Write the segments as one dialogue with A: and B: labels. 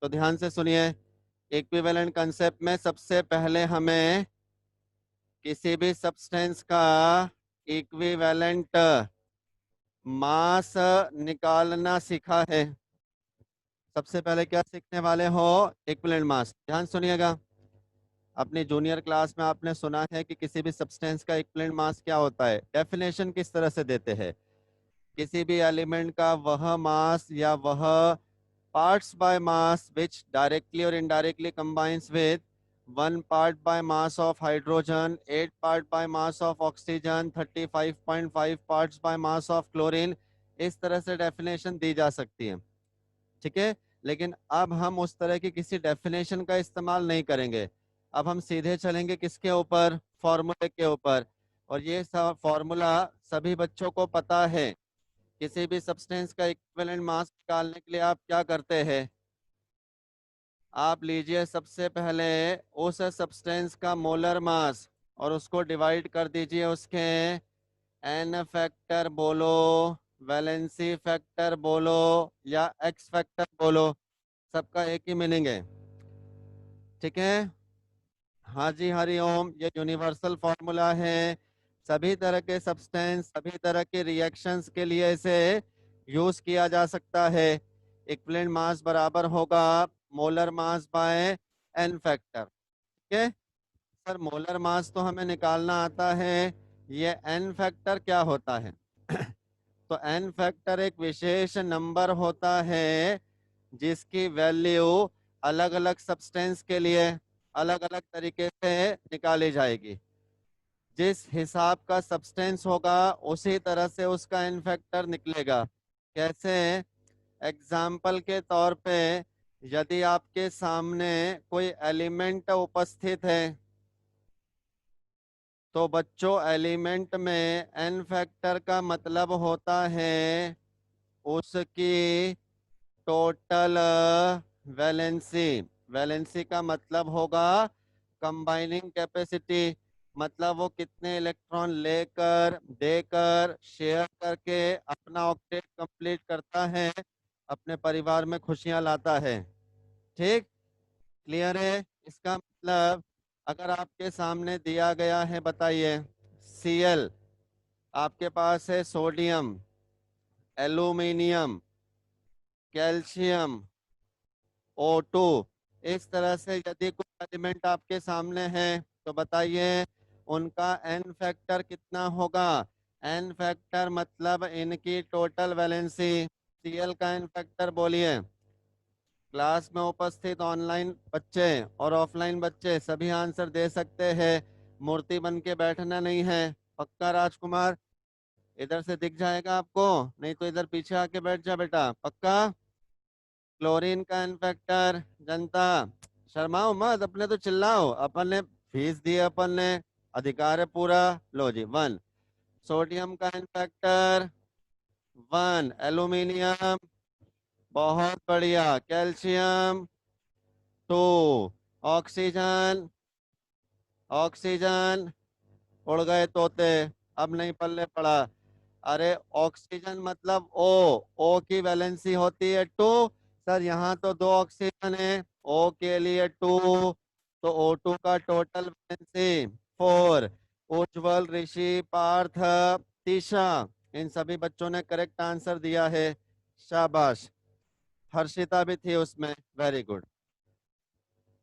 A: तो ध्यान से सुनिए, इक्विवेलेंट कंसेप्ट में सबसे पहले हमें किसी भी सब्सटेंस का इक्विवेलेंट मास निकालना सीखा है। सबसे पहले क्या सीखने वाले हो? Equivalent mass. ध्यान सुनिएगा, अपने जूनियर क्लास में आपने सुना है कि किसी भी सब्सटेंस का इक्विवेलेंट मास क्या होता है। डेफिनेशन किस तरह से देते हैं? किसी भी एलिमेंट का वह मास या वह parts by mass which directly or indirectly combines with 1 part by mass of hydrogen, 8 part by mass of oxygen, 35.5 parts by mass of chlorine। इस तरह से डेफिनेशन दी जा सकती है, ठीक है। लेकिन अब हम उस तरह की किसी डेफिनेशन का इस्तेमाल नहीं करेंगे। अब हम सीधे चलेंगे किसके ऊपर? फॉर्मूले के ऊपर। और ये सब फॉर्मूला सभी बच्चों को पता है। किसी भी सब्सटेंस का इक्विवेलेंट मास निकालने के लिए आप क्या करते हैं? आप लीजिए सबसे पहले उस सब्सटेंस का मोलर मास और उसको डिवाइड कर दीजिए उसके एन फैक्टर बोलो, वैलेंसी फैक्टर बोलो या एक्स फैक्टर बोलो, सबका एक ही मीनिंग है, ठीक है। हाँ जी, हरिओम। ये यूनिवर्सल फॉर्मूला है। सभी तरह के सब्सटेंस, सभी तरह के रिएक्शंस के लिए इसे यूज किया जा सकता है। इक्विवेलेंट मास बराबर होगा molar mass by n factor, ठीक है। सर मोलर मास तो हमें निकालना आता है, ये एन फैक्टर क्या होता है? तो एन फैक्टर एक विशेष नंबर होता है जिसकी वैल्यू अलग अलग सब्सटेंस के लिए अलग अलग तरीके से निकाली जाएगी। जिस हिसाब का सब्सटेंस होगा उसी तरह से उसका एन फैक्टर निकलेगा। कैसे? एग्जाम्पल के तौर पे यदि आपके सामने कोई एलिमेंट उपस्थित है तो बच्चों एलिमेंट में एन फैक्टर का मतलब होता है उसकी टोटल वैलेंसी। वैलेंसी का मतलब होगा कंबाइनिंग कैपेसिटी, मतलब वो कितने इलेक्ट्रॉन लेकर देकर शेयर करके अपना ऑक्टेट कंप्लीट करता है, अपने परिवार में खुशियां लाता है। ठीक, क्लियर है? इसका मतलब अगर आपके सामने दिया गया है, बताइए, Cl, आपके पास है सोडियम, एल्यूमिनियम, कैल्शियम, O2। इस तरह से यदि कोई एलिमेंट आपके सामने है तो बताइए उनका एन फैक्टर कितना होगा? एन फैक्टर मतलब इनकी टोटल वैलेंसी। Cl का एन फैक्टर बोलिए। क्लास में उपस्थित ऑनलाइन बच्चे और ऑफलाइन बच्चे सभी आंसर दे सकते हैं, मूर्ति बन के बैठना नहीं है। पक्का राजकुमार? इधर से दिख जाएगा आपको, नहीं तो इधर पीछे आके बैठ जा बेटा, पक्का? क्लोरीन का इन्फेक्टर, जनता शर्माओ मत, अपने तो चिल्लाओ, अपन ने फीस दी है, अपन ने अधिकार है पूरा। लो जी, 1। सोडियम का इन्फेक्टर 1। एल्यूमिनियम, बहुत बढ़िया। कैल्शियम 2। ऑक्सीजन, ऑक्सीजन, उड़ गए तोते, अब नहीं पल्ले पड़ा। अरे ऑक्सीजन मतलब ओ, ओ की वैलेंसी होती है 2। सर यहाँ तो 2 ऑक्सीजन है, ओ के लिए 2, तो O2 का टोटल वैलेंसी 4। उज्जवल, ऋषि, पार्थ, तीशा, इन सभी बच्चों ने करेक्ट आंसर दिया है, शाबाश। हर्षिता भी थी उसमें, वेरी गुड।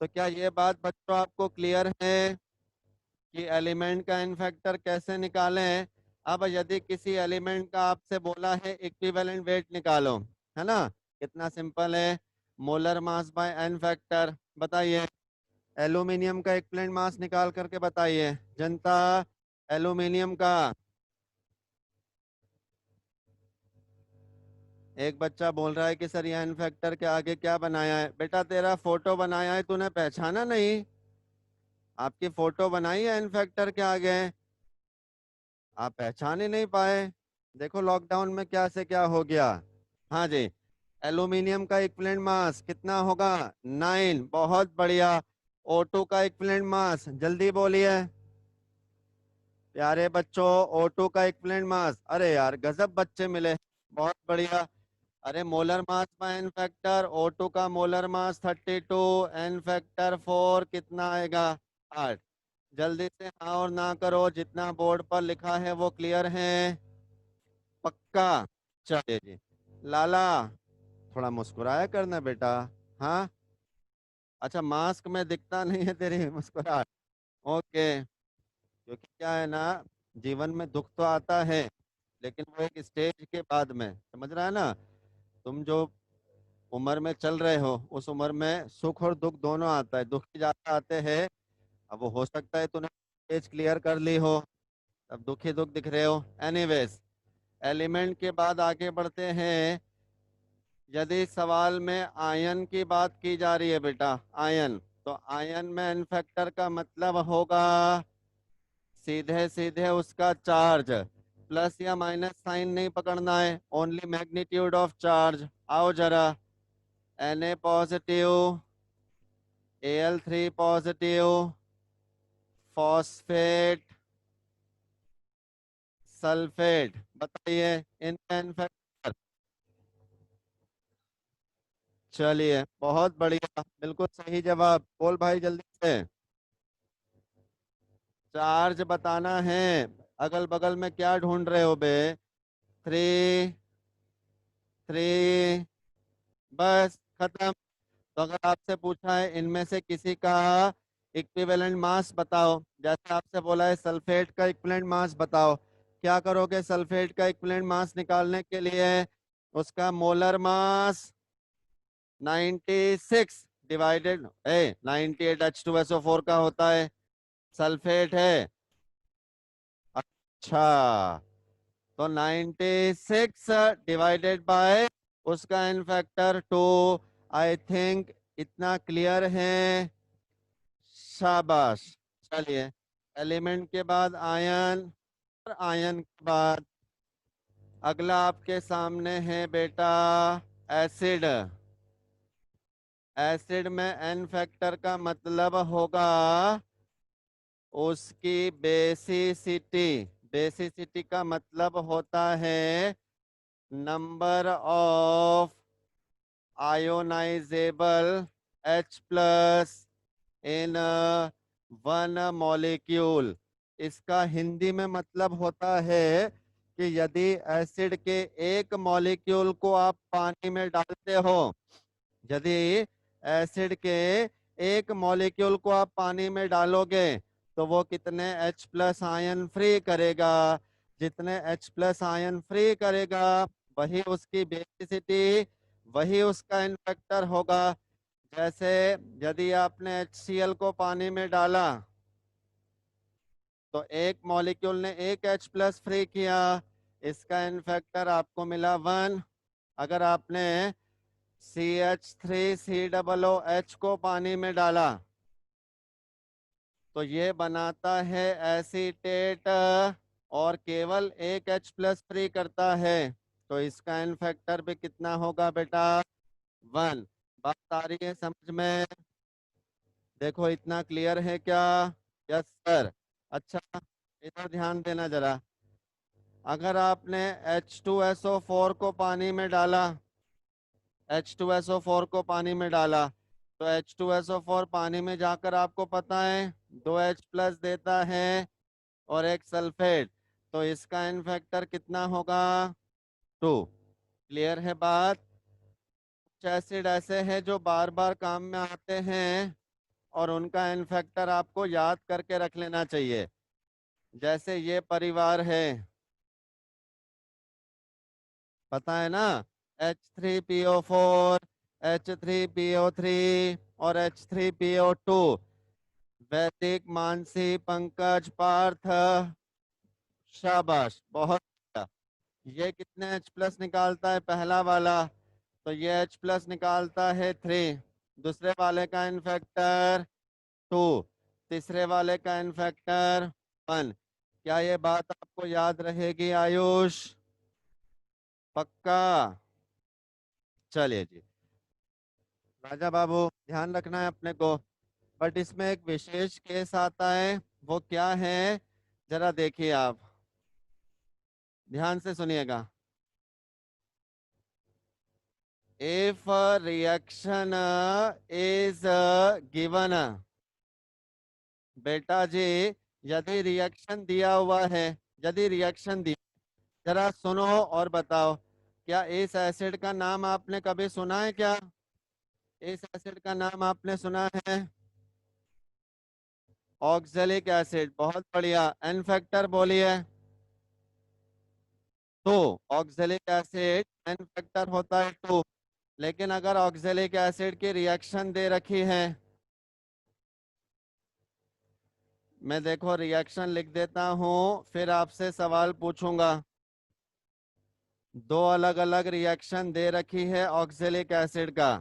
A: तो क्या ये बात बच्चों आपको क्लियर है कि एलिमेंट का एन फैक्टर कैसे निकालें? अब यदि किसी एलिमेंट का आपसे बोला है इक्विवेलेंट वेट निकालो, है ना, कितना सिंपल है, molar mass by n factor. बताइए एल्यूमिनियम का इक्विवेलेंट मास निकाल करके बताइए जनता, एल्यूमिनियम का। एक बच्चा बोल रहा है कि सर ये एन फैक्टर के आगे क्या बनाया है? बेटा तेरा फोटो बनाया है, तूने पहचाना नहीं? आपकी फोटो बनाई है एन फैक्टर के आगे, आप पहचान ही नहीं पाए। देखो लॉकडाउन में क्या से क्या हो गया। हाँ जी, एल्यूमिनियम का इक्विवेलेंट मास कितना होगा? 9, बहुत बढ़िया। O2 का इक्विवेलेंट मास, जल्दी बोलिए प्यारे बच्चों, O2 का इक्विवेलेंट मास। अरे यार गजब बच्चे मिले, बहुत बढ़िया। अरे molar mass by n factor, O2 का मोलर मास 32, एन फैक्टर 4 कितना आएगा? 8। जल्दी से हाँ और ना करो, जितना बोर्ड पर लिखा है वो क्लियर है? पक्का? चलिए जी। लाला, थोड़ा मुस्कुराया करना बेटा। हाँ, अच्छा मास्क में दिखता नहीं है तेरी मुस्कुराहट। ओके। क्योंकि क्या है ना, जीवन में दुख तो आता है, लेकिन वो एक स्टेज के बाद में, समझ रहा है ना? तुम जो उम्र में चल रहे हो, उस उम्र में सुख और दुख दोनों आता है, दुख ही ज्यादा आते हैं। अब वो हो सकता है तूने स्टेज क्लियर कर ली हो, अब दुख ही दुख दिख रहे हो। एनीवेज, एलिमेंट के बाद आगे बढ़ते हैं। यदि सवाल में आयन की बात की जा रही है बेटा, आयन, तो आयन में एन फैक्टर का मतलब होगा सीधे सीधे उसका चार्ज। प्लस या माइनस साइन नहीं पकड़ना है, ओनली मैग्नीट्यूड ऑफ चार्ज। आओ जरा, Na positive, Al3 positive, phosphate, sulphate, बताइए इनका एन फैक्टर। चलिए बहुत बढ़िया, बिल्कुल सही जवाब। बोल भाई जल्दी से। चार्ज बताना है। अगल बगल में क्या ढूंढ रहे हो बे? 3, 3, बस खत्म। तो अगर आपसे पूछा है इनमें से किसी का इक्विवेलेंट मास बताओ, जैसे आपसे बोला है सल्फेट का इक्विवेलेंट मास बताओ, क्या करोगे सल्फेट का इक्विवेलेंट मास निकालने के लिए? उसका मोलर मास 96 डिवाइडेड 98 H2SO4 का होता है, सल्फेट है। अच्छा, तो 96 डिवाइडेड बाय उसका एन फैक्टर 2। आई थिंक इतना क्लियर है। शाबाश। चलिए, एलिमेंट के बाद आयन, और आयन के बाद अगला आपके सामने है बेटा एसिड। एसिड में एन फैक्टर का मतलब होगा उसकी बेसिसिटी। बेसिसिटी का मतलब होता है number of ionisable H plus in one molecule. इसका हिंदी में मतलब होता है कि यदि एसिड के एक मॉलिक्यूल को आप पानी में डालते हो, यदि एसिड के एक मॉलिक्यूल को आप पानी में डालोगे, तो वो कितने H प्लस आयन फ्री करेगा? जितने H प्लस आयन फ्री करेगा, वही उसकी बेसिसिटी, वही उसका इन्फेक्टर होगा। जैसे यदि आपने HCl को पानी में डाला, तो एक मॉलिक्यूल ने एक H प्लस फ्री किया, इसका इन्फेक्टर आपको मिला 1। अगर आपने CH3COOH को पानी में डाला, तो ये बनाता है एसीटेट, और केवल एक H प्लस फ्री करता है, तो इसका इन्फेक्टर भी कितना होगा बेटा? 1। बात आ रही है समझ में? देखो इतना क्लियर है क्या? Yes sir. अच्छा, इधर ध्यान देना जरा। अगर आपने H2SO4 को पानी में डाला, H2SO4 को पानी में डाला, तो H2SO4 पानी में जाकर आपको पता है 2H प्लस देता है और एक सल्फेट, तो इसका इन्फेक्टर कितना होगा? 2। क्लियर है बात? कुछ एसिड ऐसे हैं जो बार बार काम में आते हैं, और उनका इन्फेक्टर आपको याद करके रख लेना चाहिए। जैसे ये परिवार है, पता है ना? H3PO4, H3PO3 और H3PO2। वैदिक, मानसी, पंकज, पार्थ, शाबाश, बहुत अच्छा। ये कितने H प्लस निकालता है पहला वाला? तो ये H प्लस निकालता है 3। दूसरे वाले का इन्फेक्टर 2। तीसरे वाले का इन्फेक्टर 1। क्या ये बात आपको याद रहेगी आयुष? पक्का? चलिए जी, राजा बाबू ध्यान रखना है अपने को। बट इसमें एक विशेष केस आता है, वो क्या है जरा देखिए आप, ध्यान से सुनिएगा। इफ रिएक्शन इज गिवन, बेटा जी यदि रिएक्शन दिया हुआ है, यदि रिएक्शन दिया, जरा सुनो और बताओ, क्या इस एसिड का नाम आपने कभी सुना है क्या? इस एसिड का नाम आपने सुना है? ऑक्जेलिक एसिड, बहुत बढ़िया। एन फैक्टर बोलिए। तो ऑक्जेलिक एसिड एन फैक्टर होता है 2। लेकिन अगर ऑक्जेलिक एसिड की रिएक्शन दे रखी है, मैं देखो रिएक्शन लिख देता हूं, फिर आपसे सवाल पूछूंगा। दो अलग अलग रिएक्शन दे रखी है ऑक्जेलिक एसिड का।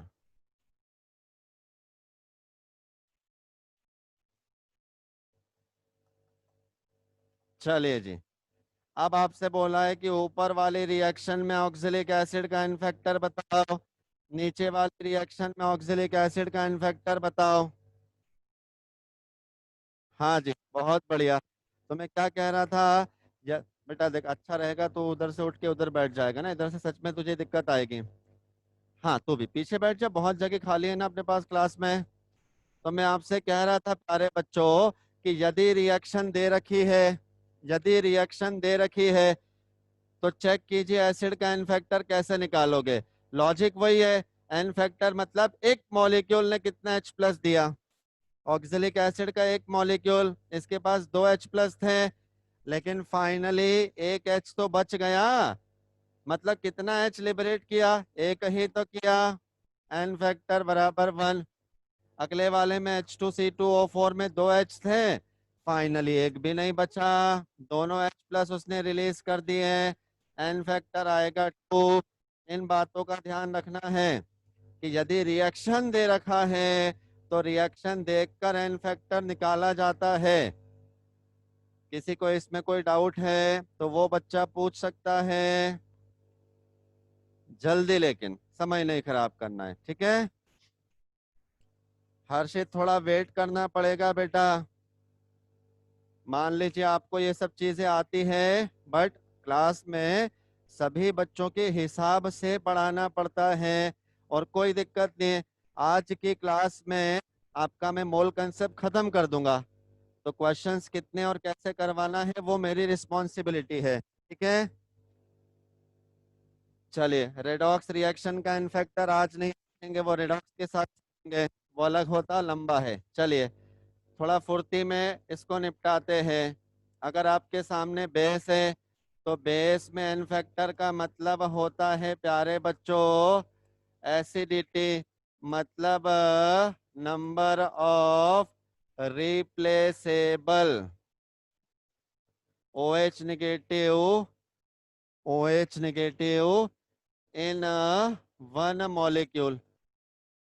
A: चलिए जी, अब आपसे बोला है कि ऊपर वाली रिएक्शन में ऑक्जेलिक एसिड का एन फैक्टर बताओ, नीचे वाली रिएक्शन में ऑक्जेलिक एसिड का एन फैक्टर बताओ। हाँ जी, बहुत बढ़िया। तो मैं क्या कह रहा था, बेटा देख, अच्छा रहेगा तो उधर से उठ के उधर बैठ जाएगा ना, इधर से सच में तुझे दिक्कत आएगी। हाँ, तू भी पीछे बैठ जा, बहुत जगह खाली है ना अपने पास क्लास में। तो मैं आपसे कह रहा था प्यारे बच्चों कि यदि रिएक्शन दे रखी है, यदि रिएक्शन दे रखी है, तो चेक कीजिए एसिड का एन फैक्टर कैसे निकालोगे। लॉजिक वही है, एन फैक्टर मतलब एक मॉलिक्यूल ने कितना H प्लस दिया। ऑक्जेलिक एसिड का एक मॉलिक्यूल, इसके पास दो H प्लस थे, लेकिन फाइनली एक H तो बच गया। मतलब कितना H लिबरेट किया? एक ही तो किया। एन फैक्टर बराबर 1। अगले वाले में H2C2O4 में दो H थे, फाइनली एक भी नहीं बचा, दोनों H प्लस उसने रिलीज कर दिए। एन फैक्टर आएगा 2। इन बातों का ध्यान रखना है कि यदि रिएक्शन दे रखा है तो रिएक्शन देखकर एन फैक्टर निकाला जाता है। किसी को इसमें कोई डाउट है तो वो बच्चा पूछ सकता है, जल्दी, लेकिन समय नहीं खराब करना है, ठीक है? हर्षित, थोड़ा वेट करना पड़ेगा बेटा। मान लीजिए आपको ये सब चीजें आती है, बट क्लास में सभी बच्चों के हिसाब से पढ़ाना पड़ता है, और कोई दिक्कत नहीं। आज की क्लास में आपका मैं मोल कंसेप्ट खत्म कर दूंगा, तो क्वेश्चंस कितने और कैसे करवाना है वो मेरी रिस्पॉन्सिबिलिटी है, ठीक है? चलिए, रेडॉक्स रिएक्शन का इनफैक्टर आज नहीं देखेंगे, वो रेडॉक्स के साथ देखेंगे, वो अलग होता लंबा है। चलिए, थोड़ा फुर्ती में इसको निपटाते हैं। अगर आपके सामने बेस है, तो बेस में एन फैक्टर का मतलब होता है प्यारे बच्चों एसिडिटी, मतलब number of replaceable OH negative, OH negative in one molecule.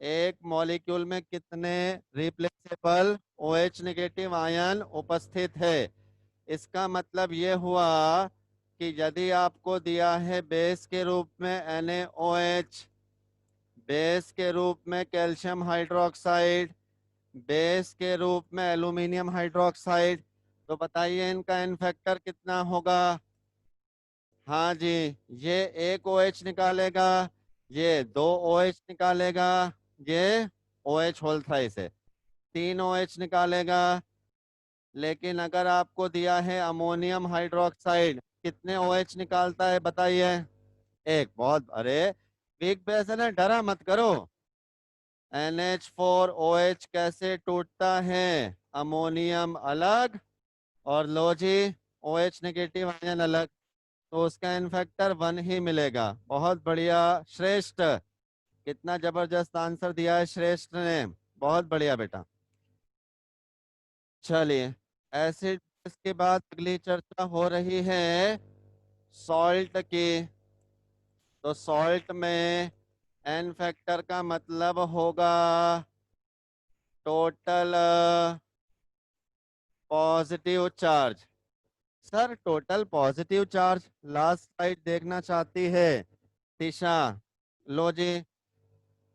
A: एक मॉलिक्यूल में कितने रिप्लेसेबल OH नेगेटिव आयन उपस्थित है? इसका मतलब ये हुआ कि यदि आपको दिया है बेस के रूप में NaOH, बेस के रूप में कैल्शियम हाइड्रोक्साइड, बेस के रूप में एल्यूमिनियम हाइड्रोक्साइड, तो बताइए इनका एन फैक्टर कितना होगा? हाँ जी, ये एक OH निकालेगा, ये दो OH निकालेगा, ये OH होल थ्राइस है, तीन OH निकालेगा। लेकिन अगर आपको दिया है अमोनियम हाइड्रोक्साइड, कितने OH निकालता है बताइए? एक, बहुत, अरे वीक बेस है ना, डरा मत करो। NH4OH कैसे टूटता है? अमोनियम अलग और लो जी OH नेगेटिव आयन अलग, तो उसका इनफैक्टर 1 ही मिलेगा। बहुत बढ़िया श्रेष्ठ, कितना जबरदस्त आंसर दिया है श्रेष्ठ ने, बहुत बढ़िया बेटा। चलिए, एसिड के बाद अगली चर्चा हो रही है सॉल्ट की। तो सॉल्ट में एन फैक्टर का मतलब होगा total positive charge. Sir, total positive charge last slide देखना चाहती है तिशा? लो जी,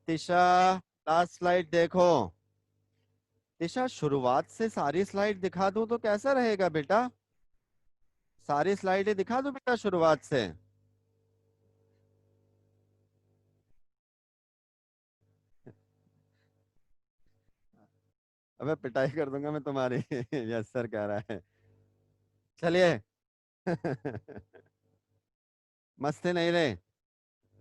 A: तिशा लास्ट स्लाइड देखो। तिशा, शुरुआत से सारी स्लाइड दिखा दूं तो कैसा रहेगा बेटा? सारी स्लाइडें दिखा दूं बेटा शुरुआत से? अबे पिटाई कर दूंगा मैं तुम्हारी। यस सर कह रहा है। चलिए। मस्ती नहीं रे।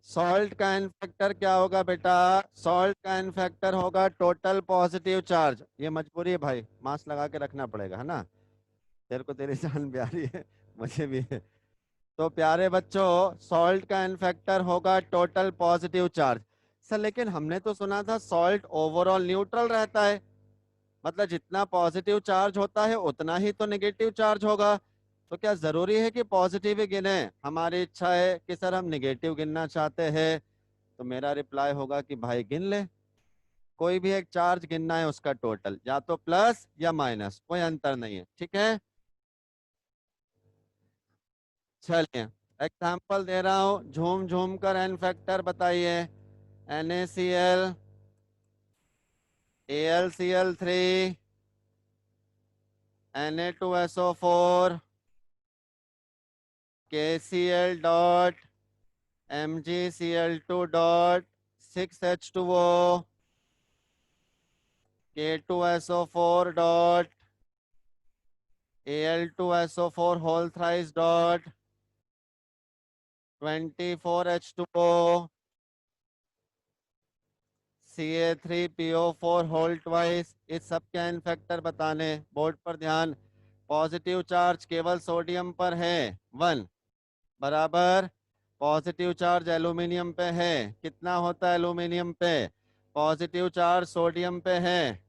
A: सॉल्ट का एन फैक्टर क्या होगा बेटा? सॉल्ट का एन फैक्टर होगा टोटल पॉजिटिव चार्ज। ये मजबूरी है भाई, मास्क लगा के रखना पड़ेगा, है ना? तेरे को तेरी जान प्यारी है, मुझे भी है। तो प्यारे बच्चों, सॉल्ट का एन फैक्टर होगा टोटल पॉजिटिव चार्ज। सर लेकिन हमने तो सुना था सॉल्ट ओवरऑल न्यूट्रल रहता है। मतलब जितना पॉजिटिव चार्ज होता है उतना ही तो नेगेटिव चार्ज होगा। तो क्या जरूरी है कि पॉजिटिव ही गिने? हमारी इच्छा है कि सर हम नेगेटिव गिनना चाहते हैं। तो मेरा रिप्लाई होगा कि भाई गिन ले। कोई भी एक चार्ज गिनना है, उसका टोटल या तो प्लस या माइनस, कोई अंतर नहीं है, ठीक है। चलिए एग्जाम्पल दे रहा हूँ, झूम झूम कर एन फैक्टर बताइए। NaCl, AlCl3, Na2SO4, KCl dot, MgCl2 dot, 6H2O, K2SO4 dot, Al2SO4 whole thrice dot, 24H2O, Ca3PO4 whole twice. इस सब के एन फैक्टर बताने। बोर्ड पर ध्यान। पॉजिटिव चार्ज केवल सोडियम पर है, 1 बराबर। पॉजिटिव चार्ज एल्यूमिनियम पे है, कितना होता है एल्यूमिनियम पे? पॉजिटिव चार्ज सोडियम पे है।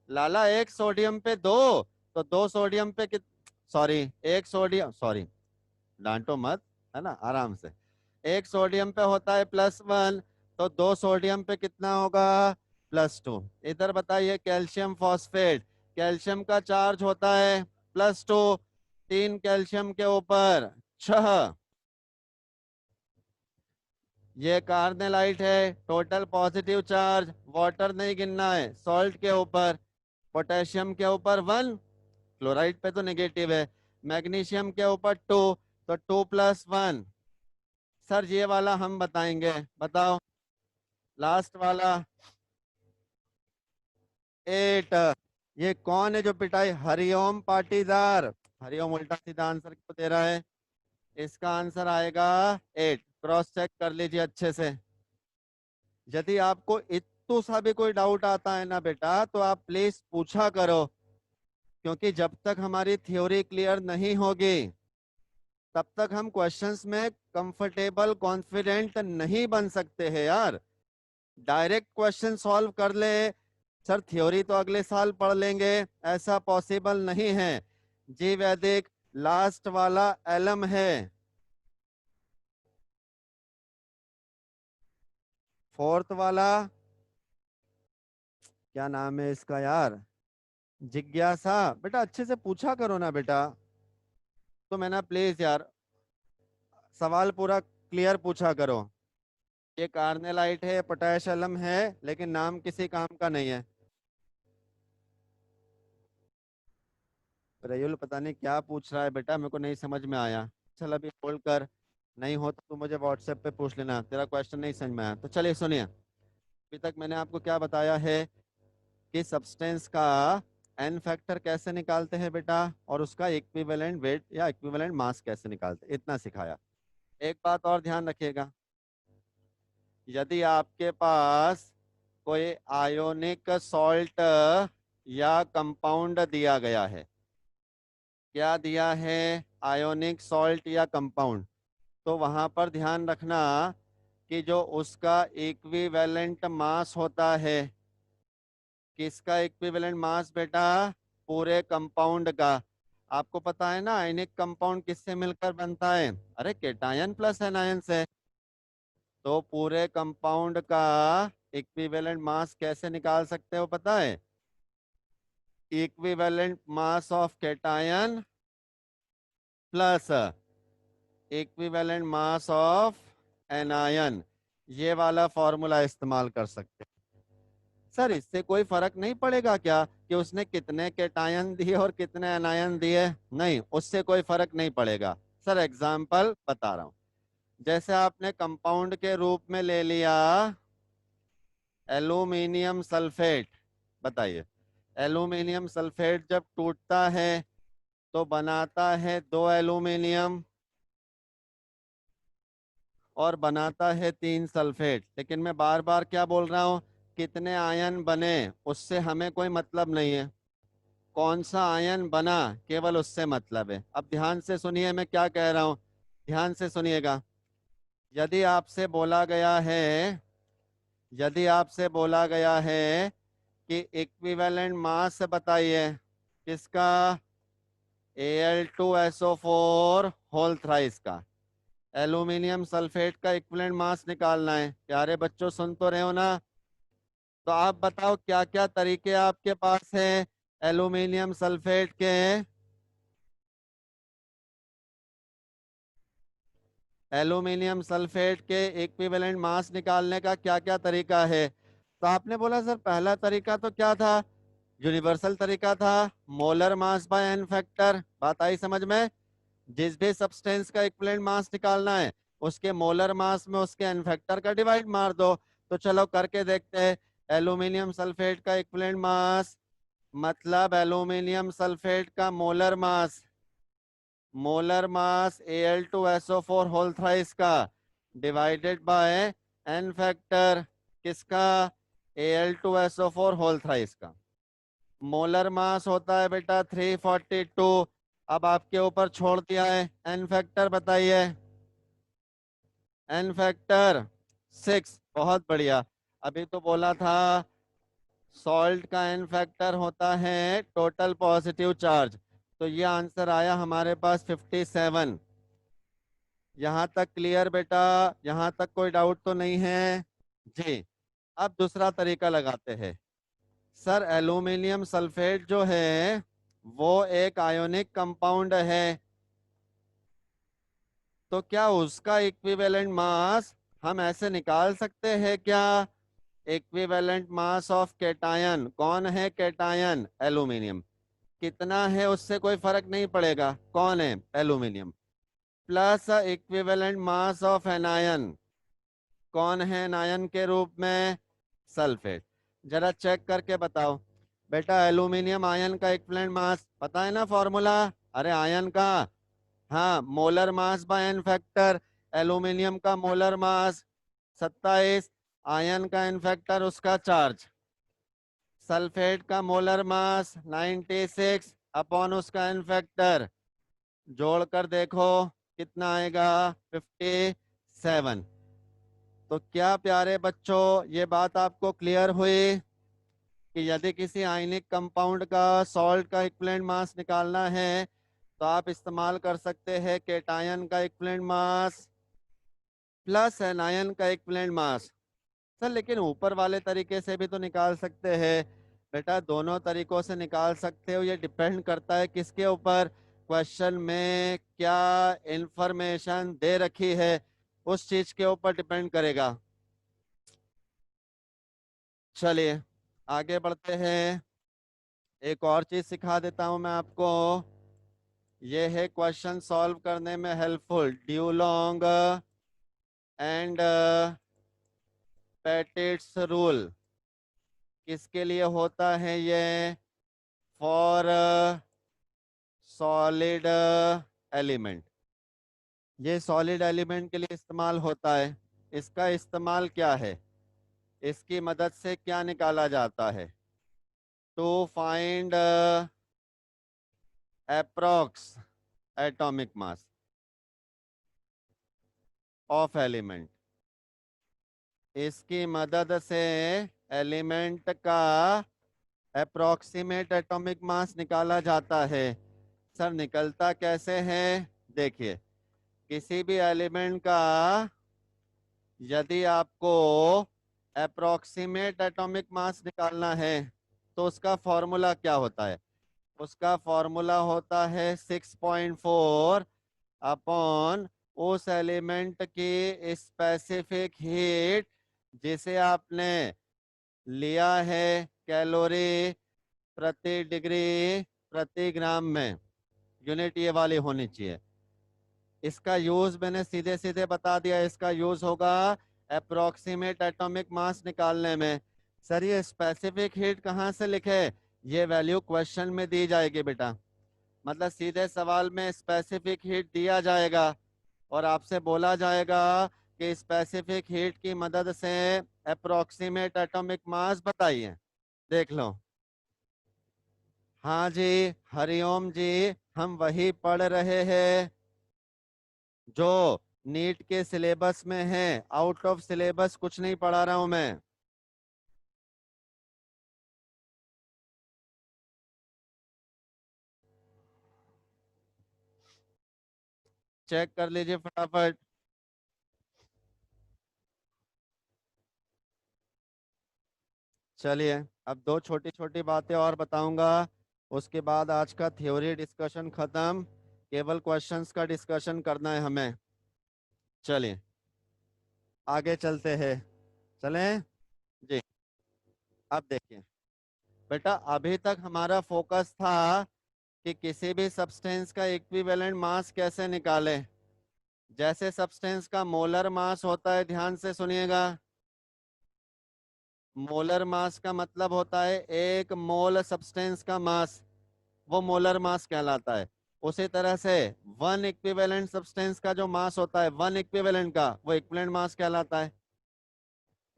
A: लाला एक सोडियम पे दो, तो दो सोडियम पे कित सॉरी, एक सोडियम, सॉरी डांटो मत, है ना, आराम से। एक सोडियम पे होता है +1, तो दो सोडियम पे कितना होगा? +2। इधर बताइए कैल्शियम फॉस्फेट। कैल्शियम का चार्ज होता है +2, 3 कैल्शियम के ऊपर 6। ये कार्नेलाइट है, टोटल पॉजिटिव चार्ज। वाटर नहीं गिनना है, सॉल्ट के ऊपर। पोटेशियम के ऊपर 1, क्लोराइड पे तो नेगेटिव है। मैग्नीशियम के ऊपर 2, तो 2 + 1। सर ये वाला हम बताएंगे, बताओ। लास्ट वाला 8। ये कौन है जो पिटाई? हरिओम पाटीदार। हरिओम उल्टा सीधा आंसर क्यों दे रहा है? इसका आंसर आएगा 8। क्रॉस चेक कर लीजिए अच्छे से। यदि आपको इतू सा भी कोई डाउट आता है ना बेटा, तो आप प्लीज पूछा करो। क्योंकि जब तक हमारी थ्योरी क्लियर नहीं होगी, तब तक हम क्वेश्चंस में कंफर्टेबल कॉन्फिडेंट नहीं बन सकते हैं यार। डायरेक्ट क्वेश्चन सॉल्व कर ले, सर थ्योरी तो अगले साल पढ़ लेंगे, ऐसा पॉसिबल नहीं है। जी वैदिक लास्ट वाला एलम है। फोर्थ वाला क्या नाम है इसका यार? जिज्ञासा। बेटा अच्छे से पूछा करो ना बेटा। तो मैं ना प्लीज यार, सवाल पूरा क्लियर पूछा करो। ये कार्नेलाइट है, पोटेश एलम है, लेकिन नाम किसी काम का नहीं है। रयुल पता नहीं क्या पूछ रहा है बेटा, मेरे को नहीं समझ में आया। चल अभी होल्ड कर, नहीं हो तो तू मुझे व्हाट्सएप पे पूछ लेना, तेरा क्वेश्चन नहीं समझ में आया तो। चलिए सुनिए, अभी तक मैंने आपको क्या बताया है कि सब्सटेंस का एन फैक्टर कैसे निकालते हैं बेटा, और उसका इक्विवेलेंट वेट या इक्विवेलेंट मास कैसे निकालते हैं, इतना सिखाया। एक बात और ध्यान रखिएगा, यदि आपके पास कोई आयोनिक सॉल्ट या कंपाउंड दिया गया है, क्या दिया है? आयोनिक सॉल्ट या कंपाउंड, तो वहां पर ध्यान रखना कि जो उसका इक्विवेलेंट मास होता है। किसका इक्विवेलेंट मास बेटा? पूरे कंपाउंड का। आपको पता है ना आयनिक कंपाउंड किससे मिलकर बनता है? अरे केटायन प्लस एनायन से। तो पूरे कंपाउंड का इक्विवेलेंट मास कैसे निकाल सकते हो पता है? Equivalent mass of cation plus equivalent mass of anion. ये वाला फॉर्मूला इस्तेमाल कर सकते हैं। सर इससे कोई फर्क नहीं पड़ेगा क्या कि उसने कितने केटायन दिए और कितने एनायन दिए? नहीं, उससे कोई फर्क नहीं पड़ेगा। सर एग्जाम्पल बता रहा हूं, जैसे आपने कंपाउंड के रूप में ले लिया एल्यूमिनियम सल्फेट, बताइए एल्यूमिनियम सल्फेट जब टूटता है तो बनाता है 2 एल्यूमिनियम और बनाता है 3 सल्फेट। लेकिन मैं बार बार क्या बोल रहा हूँ, कितने आयन बने उससे हमें कोई मतलब नहीं है, कौन सा आयन बना केवल उससे मतलब है। अब ध्यान से सुनिए मैं क्या कह रहा हूँ, ध्यान से सुनिएगा। यदि आपसे बोला गया है, यदि आपसे बोला गया है कि इक्विवेलेंट मास बताइए किसका, Al2SO4 होल थ्राइस का, एल्यूमिनियम सल्फेट का इक्विवेलेंट मास निकालना है। प्यारे बच्चों सुन तो रहे हो ना? तो आप बताओ क्या क्या तरीके आपके पास है एल्यूमिनियम सल्फेट के, एल्यूमिनियम सल्फेट के इक्विवेलेंट मास निकालने का क्या क्या तरीका है। तो आपने बोला सर पहला तरीका तो क्या था, यूनिवर्सल तरीका था, molar mass by n factor. बात आई समझ में? जिस भी सब्सटेंस का इक्विवेलेंट मास निकालना है उसके मोलर मास में उसके एन फैक्टर का डिवाइड मार दो। तो चलो करके देखते हैं। एल्यूमिनियम सल्फेट का इक्विवेलेंट मास मतलब एल्यूमिनियम सल्फेट का molar mass, molar mass Al2SO4 whole thrice का डिवाइडेड बाय एन फैक्टर किसका, Al2SO4 होल थ्राइस का। मोलर मास होता है बेटा 342। अब आपके ऊपर छोड़ दिया है, एन फैक्टर बताइए। N factor 6। बहुत बढ़िया। अभी तो बोला था सॉल्ट का एन फैक्टर होता है टोटल पॉजिटिव चार्ज। तो ये आंसर आया हमारे पास 57। यहाँ तक क्लियर बेटा? यहाँ तक कोई डाउट तो नहीं है जी? अब दूसरा तरीका लगाते हैं। सर एल्यूमिनियम सल्फेट जो है वो एक आयोनिक कंपाउंड है, तो क्या उसका इक्विवेलेंट मास हम ऐसे निकाल सकते हैं क्या? इक्विवेलेंट मास ऑफ कैटायन, कौन है कैटायन? एल्यूमिनियम। कितना है उससे कोई फर्क नहीं पड़ेगा, कौन है? Aluminium. Plus equivalent mass of anion, कौन है नायन के रूप में? सल्फेट। जरा चेक करके बताओ बेटा, एल्यूमिनियम आयन का इक्विवेलेंट मास पता है ना फॉर्मूला? अरे आयन का, हाँ, molar mass by n factor. Aluminium का मोलर मास 27, आयन का एन फैक्टर उसका चार्ज। सल्फेट का मोलर मास 96 अपॉन उसका एन फैक्टर, जोड़कर देखो कितना आएगा, 57। तो क्या प्यारे बच्चों ये बात आपको क्लियर हुई कि यदि किसी आयनिक कंपाउंड का सॉल्ट का इक्विवेलेंट मास निकालना है तो आप इस्तेमाल कर सकते हैं केटायन का इक्विवेलेंट मास प्लस एनायन का इक्विवेलेंट मास। सर लेकिन ऊपर वाले तरीके से भी तो निकाल सकते हैं। बेटा दोनों तरीकों से निकाल सकते हो, ये डिपेंड करता है किसके ऊपर, क्वेश्चन में क्या इंफॉर्मेशन दे रखी है उस चीज के ऊपर डिपेंड करेगा। चलिए आगे बढ़ते हैं। एक और चीज सिखा देता हूं मैं आपको, ये है क्वेश्चन सॉल्व करने में हेल्पफुल, ड्यूलोंग एंड पेटिट्स रूल। किसके लिए होता है ये? For solid element. ये सॉलिड एलिमेंट के लिए इस्तेमाल होता है। इसका इस्तेमाल क्या है, इसकी मदद से क्या निकाला जाता है? To find approx atomic mass of element. इसकी मदद से एलिमेंट का अप्रोक्सीमेट एटॉमिक मास निकाला जाता है। सर निकलता कैसे है? देखिए, किसी भी एलिमेंट का यदि आपको अप्रोक्सीमेट एटॉमिक मास निकालना है तो उसका फॉर्मूला क्या होता है? उसका फॉर्मूला होता है 6.4 अपॉन उस एलिमेंट की स्पेसिफिक हीट जिसे आपने लिया है कैलोरी प्रति डिग्री प्रति ग्राम में। यूनिट ये वाली होनी चाहिए। इसका यूज मैंने सीधे सीधे बता दिया, इसका यूज होगा अप्रोक्सीमेट एटॉमिक मास निकालने में। सर ये स्पेसिफिक हीट कहाँ से लिखे? ये वैल्यू क्वेश्चन में दी जाएगी बेटा। मतलब सीधे सवाल में स्पेसिफिक हीट दिया जाएगा और आपसे बोला जाएगा कि स्पेसिफिक हीट की मदद से अप्रोक्सीमेट एटॉमिक मास बताइए। देख लो। हाँ जी, हरिओम जी, हम वही पढ़ रहे हैं जो नीट के सिलेबस में है। आउट ऑफ सिलेबस कुछ नहीं पढ़ा रहा हूं मैं। चेक कर लीजिए फटाफट। चलिए, अब दो छोटी छोटी बातें और बताऊंगा, उसके बाद आज का थ्योरी डिस्कशन खत्म, केवल क्वेश्चंस का डिस्कशन करना है हमें। चलिए आगे चलते हैं। चलें जी। अब देखिए बेटा, अभी तक हमारा फोकस था कि किसी भी सब्सटेंस का इक्विवेलेंट मास कैसे निकालें। जैसे सब्सटेंस का मोलर मास होता है, ध्यान से सुनिएगा। मोलर मास का मतलब होता है एक मोल सब्सटेंस का मास, वो मोलर मास कहलाता है। उसी तरह से वन इक्विवेलेंट सब्सटेंस का जो मास होता है, वन इक्विवेलेंट का, वो इक्विवेलेंट मास कहलाता है।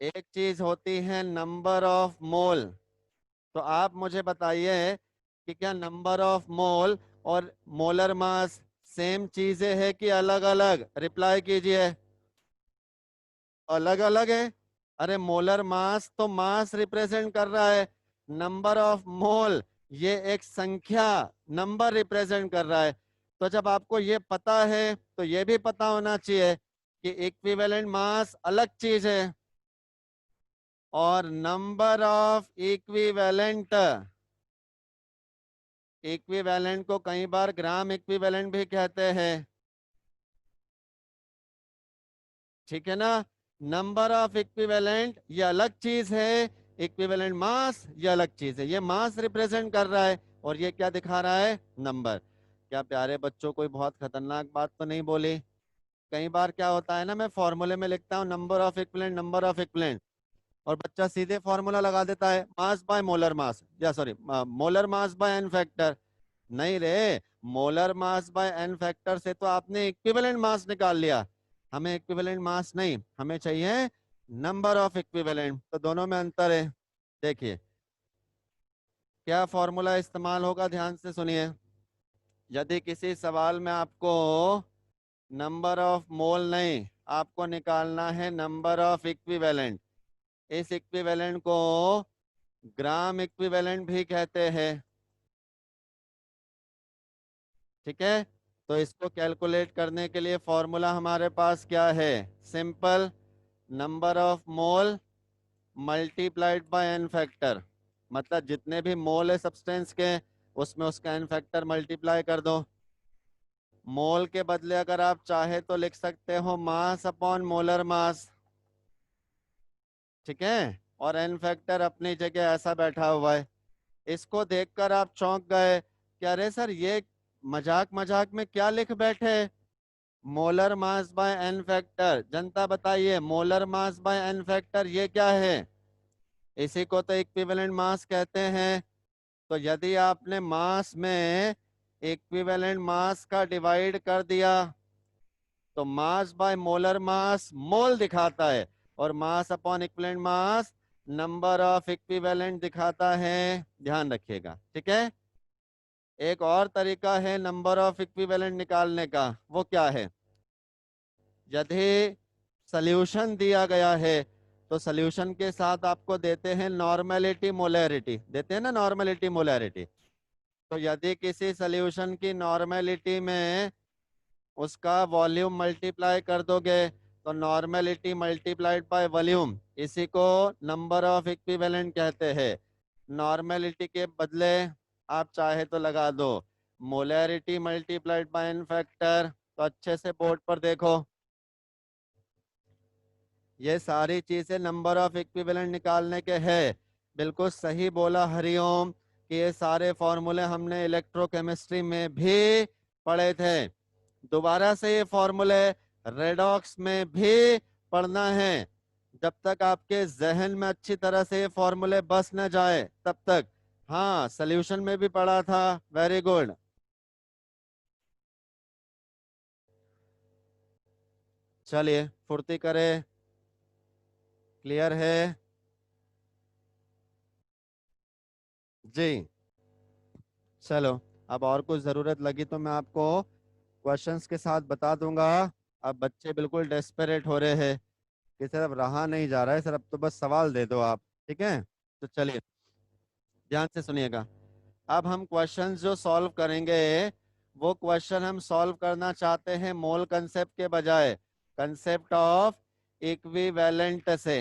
A: एक चीज होती है नंबर ऑफ मोल। तो आप मुझे बताइए कि क्या नंबर ऑफ मोल और मोलर मास सेम चीजें है कि अलग अलग? रिप्लाई कीजिए। अलग अलग है। अरे मोलर मास तो मास रिप्रेजेंट कर रहा है, नंबर ऑफ मोल ये एक संख्या, नंबर रिप्रेजेंट कर रहा है। तो जब आपको ये पता है तो ये भी पता होना चाहिए कि इक्विवेलेंट मास अलग चीज है और नंबर ऑफ इक्विवेलेंट, इक्विवेलेंट को कई बार ग्राम इक्विवेलेंट भी कहते हैं। ठीक है ना? नंबर ऑफ इक्विवेलेंट ये अलग चीज है, इक्विवेलेंट मास ये अलग चीज है। ये मास रिप्रेजेंट कर रहा है और ये क्या दिखा रहा है? नंबर। क्या प्यारे बच्चों, कोई बहुत खतरनाक बात तो नहीं बोली? कई बार क्या होता है ना, मैं फॉर्मूले में लिखता हूँ number of equivalent, number of equivalent, और बच्चा सीधे फॉर्मूला लगा देता है मास बाय मोलर मास, या sorry molar mass by n factor. नहीं रे, molar mass by n factor से तो आपने इक्विवेलेंट मास निकाल लिया। हमें इक्विवेलेंट मास नहीं, हमें चाहिए नंबर ऑफ इक्विवेलेंट। तो दोनों में अंतर है। देखिए क्या फॉर्मूला इस्तेमाल होगा, ध्यान से सुनिए। यदि किसी सवाल में आपको नंबर ऑफ मोल नहीं, आपको निकालना है नंबर ऑफ इक्विवेलेंट। इस इक्विवेलेंट को ग्राम इक्विवेलेंट भी कहते हैं। ठीक है? तो इसको कैलकुलेट करने के लिए फॉर्मूला हमारे पास क्या है? Simple, number of mole multiplied by n factor. मतलब जितने भी मोल है सब्सटेंस के, उसमें उसका एन फैक्टर मल्टीप्लाई कर दो। मोल के बदले अगर आप चाहे तो लिख सकते हो मास अपॉन मोलर मास। ठीक है? और एन फैक्टर अपनी जगह ऐसा बैठा हुआ है। इसको देखकर आप चौंक गए कि अरे सर, ये मजाक मजाक में क्या लिख बैठे, molar mass by n factor. जनता बताइए, molar mass by n factor ये क्या है? इसी को तो इक्विवेलेंट मास कहते हैं। तो यदि आपने मास में इक्विवेलेंट मास का डिवाइड कर दिया तो मास बाय मोलर मास मोल दिखाता है, और मास upon equivalent mass number of equivalent दिखाता है। ध्यान रखिएगा। ठीक है? एक और तरीका है नंबर ऑफ इक्विवेलेंट निकालने का। वो क्या है? यदि सॉल्यूशन दिया गया है तो सॉल्यूशन के साथ आपको देते हैं नॉर्मेलिटी मोलैरिटी, देते हैं ना नॉर्मेलिटी मोलैरिटी। तो यदि किसी सॉल्यूशन की नॉर्मेलिटी में उसका वॉल्यूम मल्टीप्लाई कर दोगे तो नॉर्मेलिटी मल्टीप्लाइड बाय वॉल्यूम, इसी को नंबर ऑफ इक्विवेलेंट कहते हैं। नॉर्मेलिटी के बदले आप चाहे तो लगा दो molarity multiplied by n factor. तो अच्छे से बोर्ड पर देखो, ये सारी चीजें नंबर ऑफ इक्विवेलेंट निकालने के हैं। बिल्कुल सही बोला हरिओम कि ये सारे फॉर्मूले हमने इलेक्ट्रोकेमिस्ट्री में भी पढ़े थे। दोबारा से ये फॉर्मूले रेडॉक्स में भी पढ़ना है। जब तक आपके जहन में अच्छी तरह से ये फॉर्मूले बस न जाए तब तक हाँ, सोल्यूशन में भी पढ़ा था। Very good. चलिए फुर्ती करें। क्लियर है? जी। चलो, अब और कुछ जरूरत लगी तो मैं आपको क्वेश्चंस के साथ बता दूंगा। अब बच्चे बिल्कुल डेस्परेट हो रहे हैं कि सर अब रहा नहीं जा रहा है सर, अब तो बस सवाल दे दो आप। ठीक है, तो चलिए ध्यान से सुनिएगा। अब हम क्वेश्चंस जो सॉल्व करेंगे, वो क्वेश्चन हम सॉल्व करना चाहते हैं मोल कंसेप्ट के बजाय कंसेप्ट ऑफ इक्विवेलेंट से,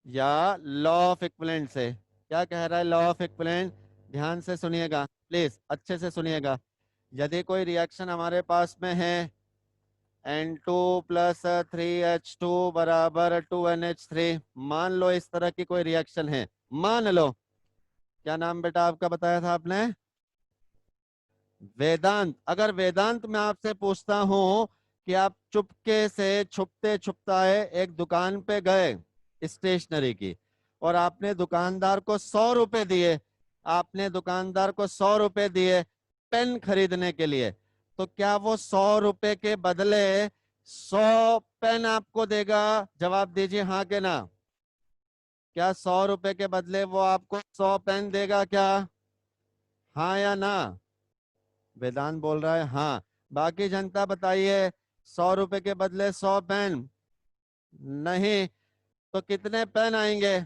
A: या लॉ ऑफ इक्विवेलेंट से। क्या कह रहा है लॉ ऑफ इक्विवेलेंट? ध्यान से सुनिएगा, प्लीज अच्छे से सुनिएगा। यदि कोई रिएक्शन हमारे पास में है N2 + 3H2 बराबर 2NH3, मान लो इस तरह की कोई रिएक्शन है, मान लो। क्या नाम बेटा आपका बताया था आपने? वेदांत। अगर वेदांत मैं आपसे पूछता हूं कि आप चुपके से छुपते छुपताए एक दुकान पे गए स्टेशनरी की, और आपने दुकानदार को 100 रुपए दिए, आपने दुकानदार को 100 रुपए दिए पेन खरीदने के लिए, तो क्या वो 100 रुपए के बदले 100 पेन आपको देगा? जवाब दीजिए हाँ के ना। क्या 100 रुपए के बदले वो आपको 100 पेन देगा क्या? हाँ या ना? वेदांत बोल रहा है हाँ। बाकी जनता बताइए, 100 रुपए के बदले 100 पेन? नहीं। तो कितने पेन आएंगे?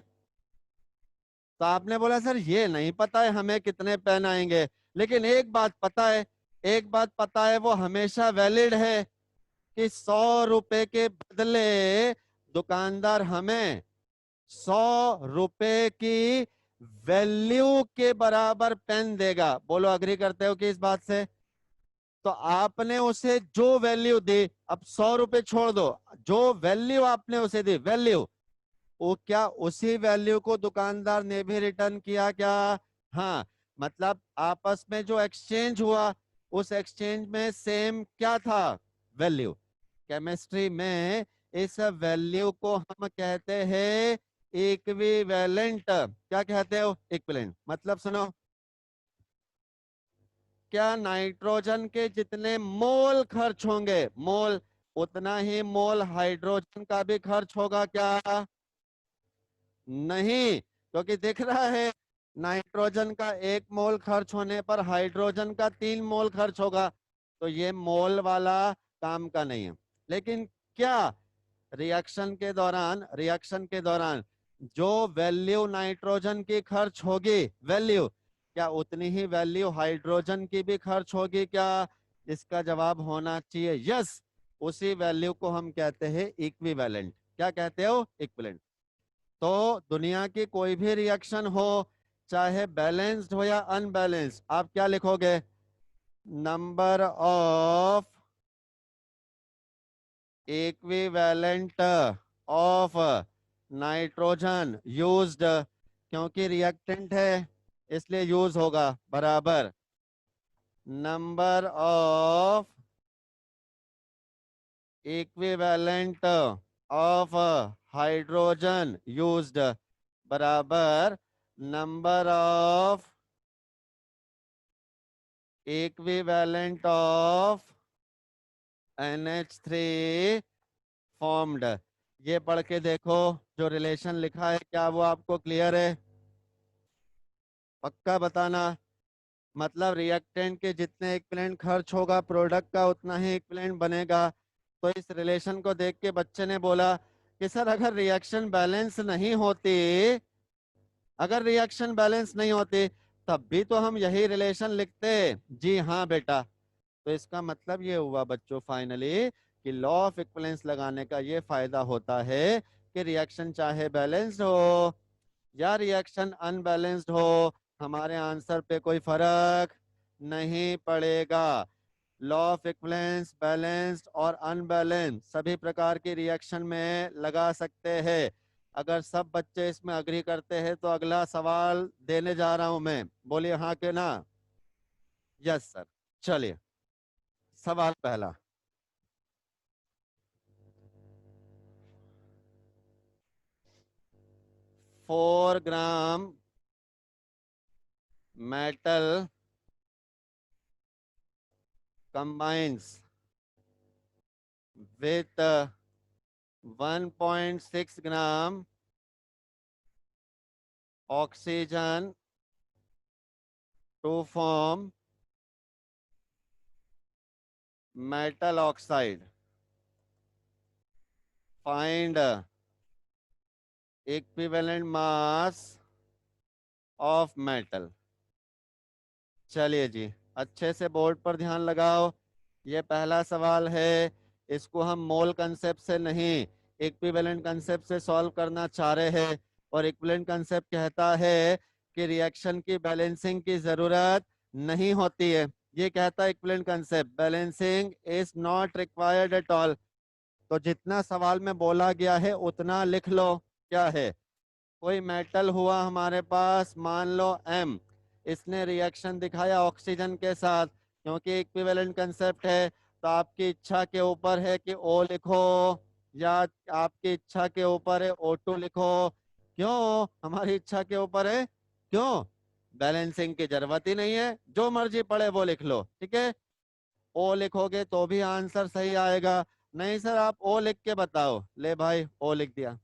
A: तो आपने बोला सर ये नहीं पता है हमें कितने पेन आएंगे, लेकिन एक बात पता है, एक बात पता है वो हमेशा वैलिड है कि 100 रुपए के बदले दुकानदार हमें 100 रुपए की वैल्यू के बराबर पेन देगा। बोलो अग्री करते हो कि इस बात से? तो आपने उसे जो वैल्यू दी, अब 100 रुपए छोड़ दो, जो वैल्यू आपने उसे दी, वैल्यू, वो क्या उसी वैल्यू को दुकानदार ने भी रिटर्न किया क्या? हाँ। मतलब आपस में जो एक्सचेंज हुआ, उस एक्सचेंज में सेम क्या था? वैल्यू। केमिस्ट्री में इस वैल्यू को हम कहते हैं इक्विवेलेंट। क्या कहते हो? इक्विवेलेंट। मतलब सुनो, क्या नाइट्रोजन के जितने मोल खर्च होंगे, मोल, उतना ही मोल हाइड्रोजन का भी खर्च होगा क्या? नहीं, क्योंकि दिख रहा है नाइट्रोजन का 1 मोल खर्च होने पर हाइड्रोजन का 3 मोल खर्च होगा, तो ये मोल वाला काम का नहीं है। लेकिन क्या रिएक्शन के दौरान जो वैल्यू नाइट्रोजन की खर्च होगी, वैल्यू, क्या उतनी ही वैल्यू हाइड्रोजन की भी खर्च होगी क्या? इसका जवाब होना चाहिए यस। उसी वैल्यू को हम कहते हैं इक्विवेलेंट। क्या कहते हो? इक्विवेलेंट। तो दुनिया की कोई भी रिएक्शन हो, चाहे बैलेंस्ड हो या अनबैलेंस्ड, आप क्या लिखोगे? Number of equivalent of nitrogen used, क्योंकि रिएक्टेंट है इसलिए यूज होगा, बराबर number of equivalent of hydrogen used बराबर number of equivalent of NH3 formed. ये पढ़ के देखो, जो रिलेशन लिखा है क्या वो आपको क्लियर है? पक्का बताना। मतलब रिएक्टेंट के जितने इक्विवेलेंट खर्च होगा प्रोडक्ट का, उतना ही इक्विवेलेंट बनेगा। तो इस रिलेशन को देख के बच्चे ने बोला कि सर अगर रिएक्शन बैलेंस नहीं होती, अगर रिएक्शन बैलेंस नहीं होती, तब भी तो हम यही रिलेशन लिखते। जी हाँ बेटा। तो इसका मतलब ये हुआ बच्चों फाइनली कि लॉ ऑफ इक्विवेलेंस लगाने का ये फायदा होता है कि रिएक्शन चाहे बैलेंस्ड हो या रिएक्शन अनबैलेंस्ड हो, हमारे आंसर पे कोई फर्क नहीं पड़ेगा। लॉ ऑफ इक्विवेलेंस बैलेंस्ड और अनबैलेंस्ड सभी प्रकार की रिएक्शन में लगा सकते हैं। अगर सब बच्चे इसमें अग्री करते हैं तो अगला सवाल देने जा रहा हूं मैं, बोलिए हाँ के ना। Yes sir. चलिए, सवाल पहला। 4 ग्राम metal combines with 1.6 gram oxygen to form metal oxide. Find equivalent mass of metal. चलिए जी, अच्छे से बोर्ड पर ध्यान लगाओ। ये पहला सवाल है, इसको हम मोल कंसेप्ट से नहीं इक्विवेलेंट कंसेप्ट से सॉल्व करना चाह रहे हैं। और इक्विवेलेंट कंसेप्ट कहता है कि रिएक्शन की बैलेंसिंग की जरूरत नहीं होती है। ये कहता है equivalent concept, balancing is not required at all. तो जितना सवाल में बोला गया है उतना लिख लो। क्या है, कोई मेटल हुआ हमारे पास, मान लो एम, इसने रिएक्शन दिखाया ऑक्सीजन के साथ, क्योंकि इक्विवेलेंट कंसेप्ट है। तो आपकी इच्छा के ऊपर है कि ओ लिखो या आपकी इच्छा के ऊपर है O2 लिखो। क्यों हमारी इच्छा के ऊपर है? क्यों? बैलेंसिंग की जरूरत ही नहीं है, जो मर्जी पड़े वो लिख लो। ठीक है, ओ लिखोगे तो भी आंसर सही आएगा। नहीं सर आप ओ लिख के बताओ, ले भाई ओ लिख दिया।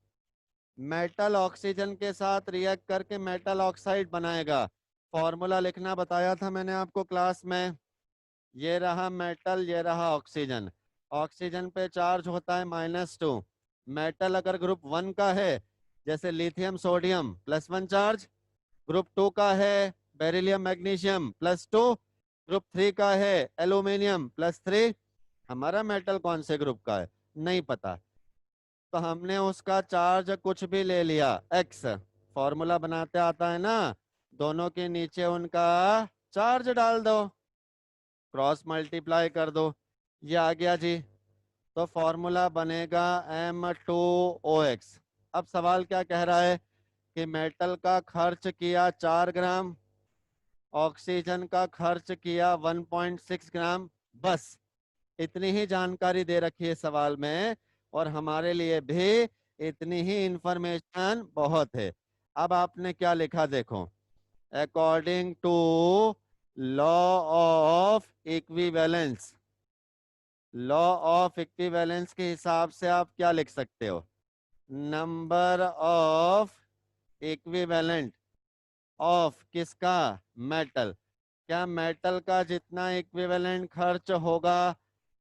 A: मेटल ऑक्सीजन के साथ रिएक्ट करके मेटल ऑक्साइड बनाएगा। फॉर्मूला लिखना बताया था मैंने आपको क्लास में। ये रहा मेटल, ये रहा ऑक्सीजन। ऑक्सीजन पे चार्ज होता है -2। मेटल अगर ग्रुप 1 का है, जैसे लिथियम सोडियम +1 चार्ज। ग्रुप 2 का है बेरिलियम मैग्नीशियम +2। ग्रुप 3 का है एल्यूमिनियम +3। हमारा मेटल कौन से ग्रुप का है नहीं पता, तो हमने उसका चार्ज कुछ भी ले लिया x। फॉर्मूला बनाते आता है ना, दोनों के नीचे उनका चार्ज डाल दो, क्रॉस मल्टीप्लाई कर दो, ये आ गया जी। तो फॉर्मूला बनेगा M2OX। अब सवाल क्या कह रहा है कि मेटल का खर्च किया 4 ग्राम, ऑक्सीजन का खर्च किया 1.6 ग्राम। बस इतनी ही जानकारी दे रखी है सवाल में, और हमारे लिए भी इतनी ही इंफॉर्मेशन बहुत है। अब आपने क्या लिखा देखो, according to law of equivalence. Law of equivalence के हिसाब से आप क्या लिख सकते हो, नंबर ऑफ इक्विवेलेंट ऑफ किसका, मेटल। क्या मेटल का जितना इक्विवेलेंट खर्च होगा,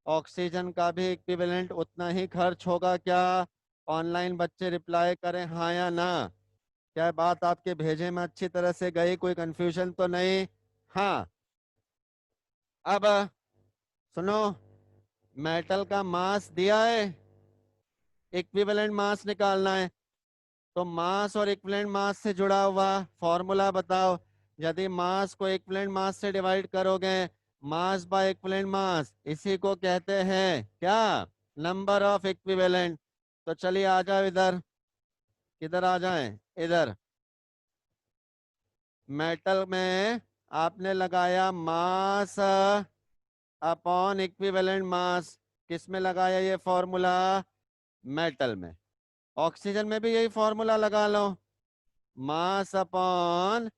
A: ऑक्सीजन का भी इक्विवेलेंट उतना ही खर्च होगा क्या? ऑनलाइन बच्चे रिप्लाई करें हाँ या ना। क्या बात आपके भेजे में अच्छी तरह से गई, कोई कंफ्यूजन तो नहीं? हाँ। अब सुनो, मेटल का मास दिया है, इक्विवेलेंट मास निकालना है। तो मास और इक्विवेलेंट मास से जुड़ा हुआ फॉर्मूला बताओ। यदि मास को इक्विवेलेंट मास से डिवाइड करोगे, मास बाय इक्विवेलेंट मास, इसी को कहते हैं क्या, नंबर ऑफ इक्विवेलेंट। तो चलिए आ जाओ इधर, किधर आ जाएं, इधर। मेटल में आपने लगाया मास अपॉन इक्विवेलेंट मास, किस में लगाया ये फॉर्मूला, मेटल में। ऑक्सीजन में भी यही फॉर्मूला लगा लो, मास अपॉन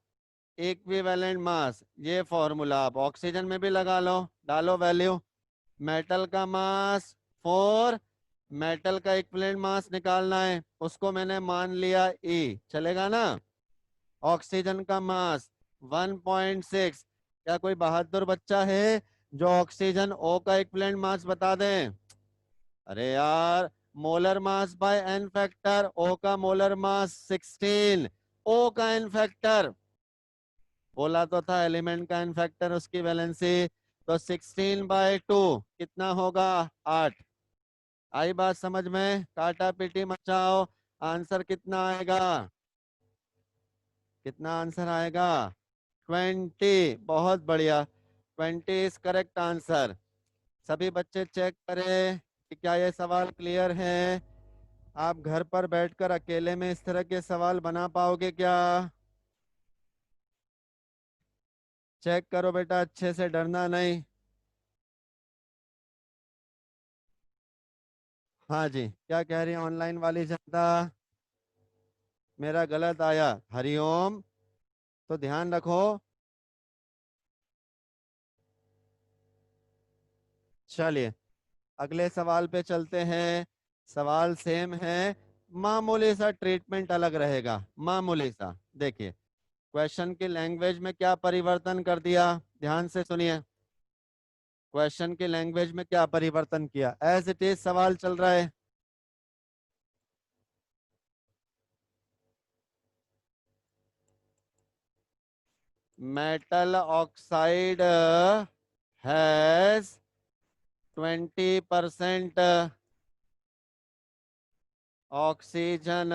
A: इक्विवेलेंट मास। ये फॉर्मूला आप ऑक्सीजन में भी लगा लो, डालो वैल्यू। मेटल का मास 4, मेटल का इक्विवेलेंट मास निकालना है, उसको मैंने मान लिया E, चलेगा ना। ऑक्सीजन का मास 1.6। क्या कोई बहादुर बच्चा है जो ऑक्सीजन O का इक्विवेलेंट मास बता दें? अरे यार, molar mass by n factor, O का मोलर मास 16, O का एन फैक्टर, बोला तो था एलिमेंट का एन फैक्टर उसकी वैलेंसी। तो 16/2 कितना होगा, 8। आई बात समझ में? काटा पीटी मचाओ, आंसर कितना आएगा, कितना आंसर आएगा, 20। बहुत बढ़िया, 20 इज करेक्ट आंसर। सभी बच्चे चेक करें कि क्या ये सवाल क्लियर है। आप घर पर बैठकर अकेले में इस तरह के सवाल बना पाओगे क्या? चेक करो बेटा अच्छे से, डरना नहीं। हाँ जी, क्या कह रही है ऑनलाइन वाली जनता? मेरा गलत आया, हरिओम। तो ध्यान रखो, चलिए अगले सवाल पे चलते हैं। सवाल सेम है, मामूली सा ट्रीटमेंट अलग रहेगा, मामूली सा। देखिए क्वेश्चन की लैंग्वेज में क्या परिवर्तन कर दिया, ध्यान से सुनिए। क्वेश्चन की लैंग्वेज में क्या परिवर्तन किया, एज इट इज सवाल चल रहा है। Metal oxide has 20% oxygen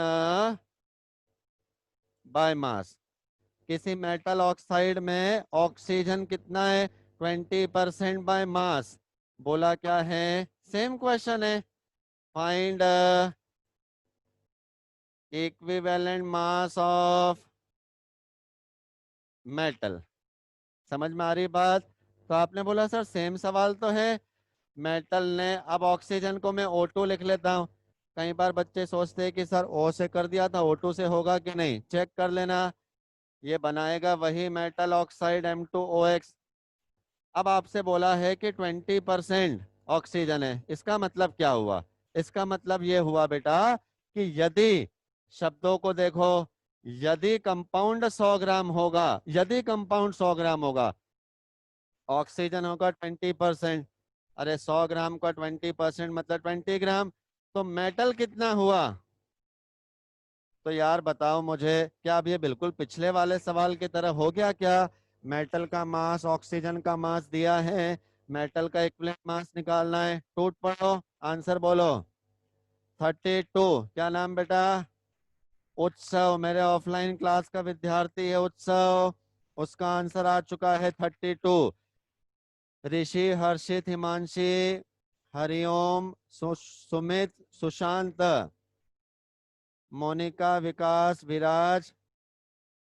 A: by mass. किसी मेटल ऑक्साइड में ऑक्सीजन कितना है, 20% बाय मास। बोला क्या है, सेम क्वेश्चन है, find equivalent mass of metal. समझ में आ रही बात। तो आपने बोला सर सेम सवाल तो है, मेटल ने, अब ऑक्सीजन को मैं O2 लिख लेता हूँ। कई बार बच्चे सोचते हैं कि सर O से कर दिया था, O2 से होगा कि नहीं, चेक कर लेना। ये बनाएगा वही मेटल ऑक्साइड M2OX। अब आपसे बोला है कि 20% ऑक्सीजन है, इसका मतलब क्या हुआ, इसका मतलब ये हुआ बेटा कि यदि, शब्दों को देखो, यदि कंपाउंड 100 ग्राम होगा, यदि कंपाउंड 100 ग्राम होगा, ऑक्सीजन होगा 20%। अरे 100 ग्राम का 20% मतलब 20 ग्राम। तो मेटल कितना हुआ। तो यार बताओ मुझे, क्या अब ये बिल्कुल पिछले वाले सवाल की तरह हो गया क्या। मेटल का मास ऑक्सीजन का मास दिया है, मेटल का इक्विवेलेंट मास निकालना है, टूट पड़ो, आंसर बोलो। 32। क्या नाम बेटा, उत्सव, मेरे ऑफलाइन क्लास का विद्यार्थी है उत्सव, उसका आंसर आ चुका है 32। ऋषि, हर्षित, हिमांशी, हरिओम, सुमित, सुशांत, मोनिका, विकास, विराज।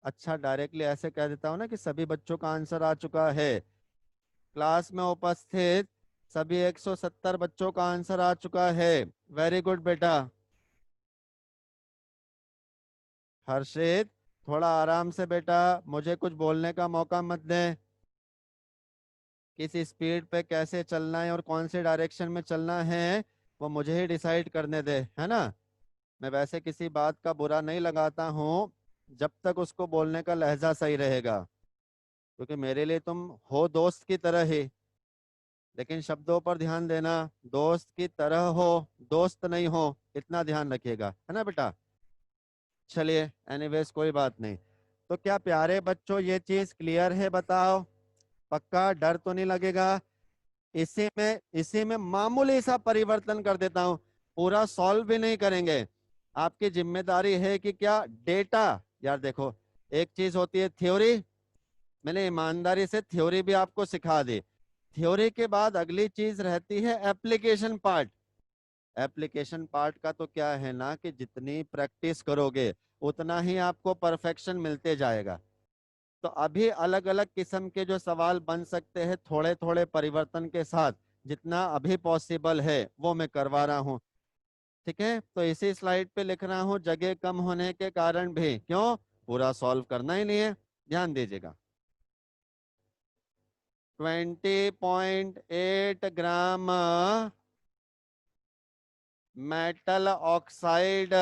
A: अच्छा डायरेक्टली ऐसे कह देता हूँ ना कि सभी बच्चों का आंसर आ चुका है। क्लास में उपस्थित सभी 170 बच्चों का आंसर आ चुका है। वेरी गुड बेटा। हर्षित थोड़ा आराम से बेटा, मुझे कुछ बोलने का मौका मत दें। किस स्पीड पे कैसे चलना है और कौन से डायरेक्शन में चलना है वो मुझे ही डिसाइड करने दे, है ना। मैं वैसे किसी बात का बुरा नहीं लगाता हूँ, जब तक उसको बोलने का लहजा सही रहेगा, क्योंकि मेरे लिए तुम हो दोस्त की तरह ही। लेकिन शब्दों पर ध्यान देना, दोस्त की तरह हो, दोस्त नहीं हो, इतना ध्यान रखिएगा, है ना बेटा। चलिए एनीवेज कोई बात नहीं। तो क्या प्यारे बच्चों ये चीज क्लियर है, बताओ, पक्का डर तो नहीं लगेगा। इसी में मामूली सा परिवर्तन कर देता हूं, पूरा सॉल्व भी नहीं करेंगे। आपकी जिम्मेदारी है कि क्या डेटा, यार देखो, एक चीज होती है थ्योरी, मैंने ईमानदारी से थ्योरी भी आपको सिखा दी। थ्योरी के बाद अगली चीज रहती है एप्लीकेशन पार्ट। एप्लीकेशन पार्ट का तो क्या है ना कि जितनी प्रैक्टिस करोगे उतना ही आपको परफेक्शन मिलते जाएगा। तो अभी अलग अलग किस्म के जो सवाल बन सकते हैं थोड़े थोड़े परिवर्तन के साथ, जितना अभी पॉसिबल है वो मैं करवा रहा हूँ। ठीक है, तो इसी स्लाइड पे लिख रहा हूँ, जगह कम होने के कारण भी, क्यों, पूरा सॉल्व करना ही नहीं है, ध्यान दीजिएगा। 20.8 gram metal oxide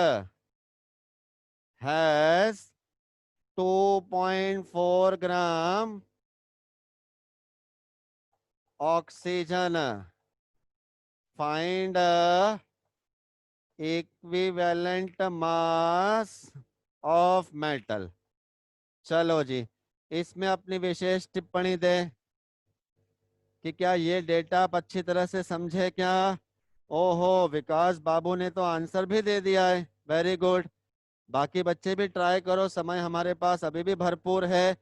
A: has 2.4 gram oxygen. Find equivalent mass of metal. चलो जी, इसमें अपनी विशेष टिप्पणी दे कि क्या ये डेटा आप अच्छी तरह से समझे क्या। ओहो, विकास बाबू ने तो आंसर भी दे दिया है, वेरी गुड। बाकी बच्चे भी ट्राई करो, समय हमारे पास अभी भी भरपूर है।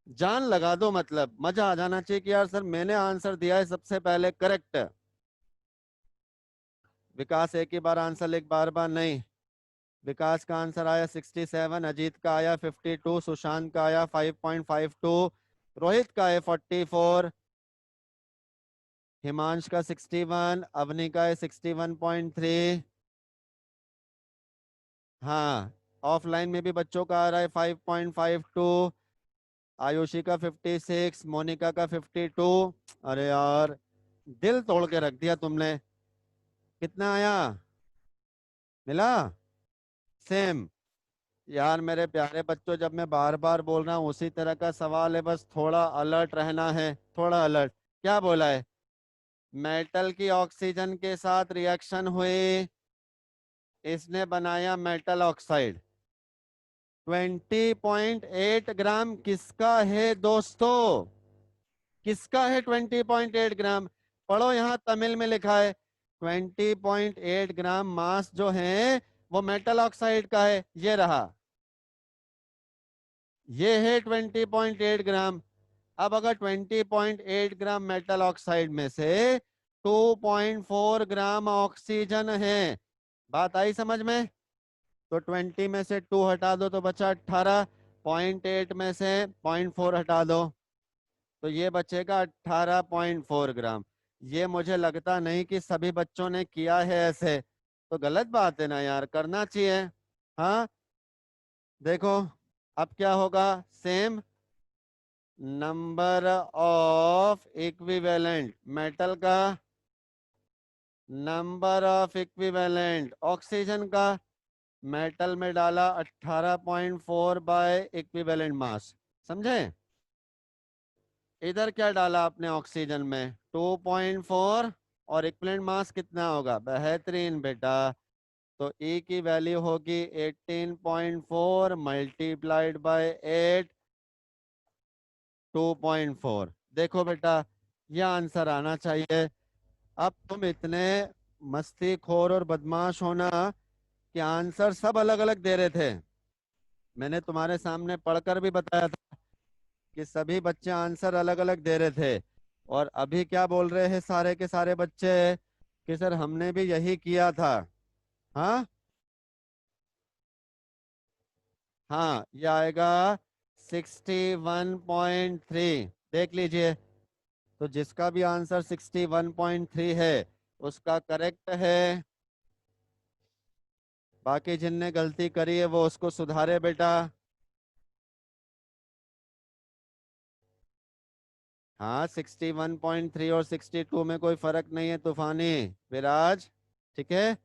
A: जान लगा दो, मतलब मजा आ जाना चाहिए कि यार सर मैंने आंसर दिया है सबसे पहले करेक्ट। विकास एक ही बार आंसर लिख, बार बार नहीं। विकास का आंसर आया 67, अजीत का आया 52, सुशांत का आया 5.52, रोहित का है 44, हिमांश का 61, अवनी का है 61.3। हाँ, ऑफलाइन में भी बच्चों का आ रहा है 5.52, आयुषी का 56, मोनिका का 52। अरे यार दिल तोड़ के रख दिया तुमने। कितना आया? मिला? सेम। यार मेरे प्यारे बच्चों, जब मैं बार बार बोल रहा हूँ उसी तरह का सवाल है, बस थोड़ा अलर्ट रहना है, थोड़ा अलर्ट। क्या बोला है? मेटल की ऑक्सीजन के साथ रिएक्शन हुई, इसने बनाया मेटल ऑक्साइड। 20.8 ग्राम किसका है दोस्तों? किसका है 20.8 ग्राम? पढ़ो, यहाँ तमिल में लिखा है 20.8 ग्राम मास जो है वो मेटल ऑक्साइड का है। ये रहा, ये है 20.8 ग्राम। अब अगर 20.8 ग्राम मेटल ऑक्साइड में से 2.4 ग्राम ऑक्सीजन है, बात आई समझ में? तो 20 में से 2 हटा दो तो बचा 18, 0.8 में से 0.4 हटा दो तो ये बचेगा 18.4 ग्राम। ये मुझे लगता नहीं कि सभी बच्चों ने किया है ऐसे, तो गलत बात है ना यार, करना चाहिए। हाँ, देखो अब क्या होगा। Same number of equivalent metal का, नंबर ऑफ इक्विवेलेंट ऑक्सीजन का। मेटल में डाला 18.4 बाय इक्विवेलेंट मास, समझे? इधर क्या डाला आपने ऑक्सीजन में? 2.4, और इक्विवेलेंट मास कितना होगा? बेहतरीन बेटा। तो ई की वैल्यू होगी 18.4 मल्टीप्लाइड बाय 8, 2.4। देखो बेटा, यह आंसर आना चाहिए। अब तुम इतने मस्तीखोर और बदमाश हो ना कि आंसर सब अलग अलग दे रहे थे। मैंने तुम्हारे सामने पढ़कर भी बताया था कि सभी बच्चे आंसर अलग अलग दे रहे थे। और अभी क्या बोल रहे हैं सारे के सारे बच्चे कि सर हमने भी यही किया था। हाँ, हाँ, ये आएगा 61.3। देख लीजिए, तो जिसका भी आंसर 61.3 है उसका करेक्ट है। बाकी जिनने गलती करी है वो उसको सुधारे बेटा। हाँ, 61.3 और 62 में कोई फर्क नहीं है तूफानी विराज। ठीक है?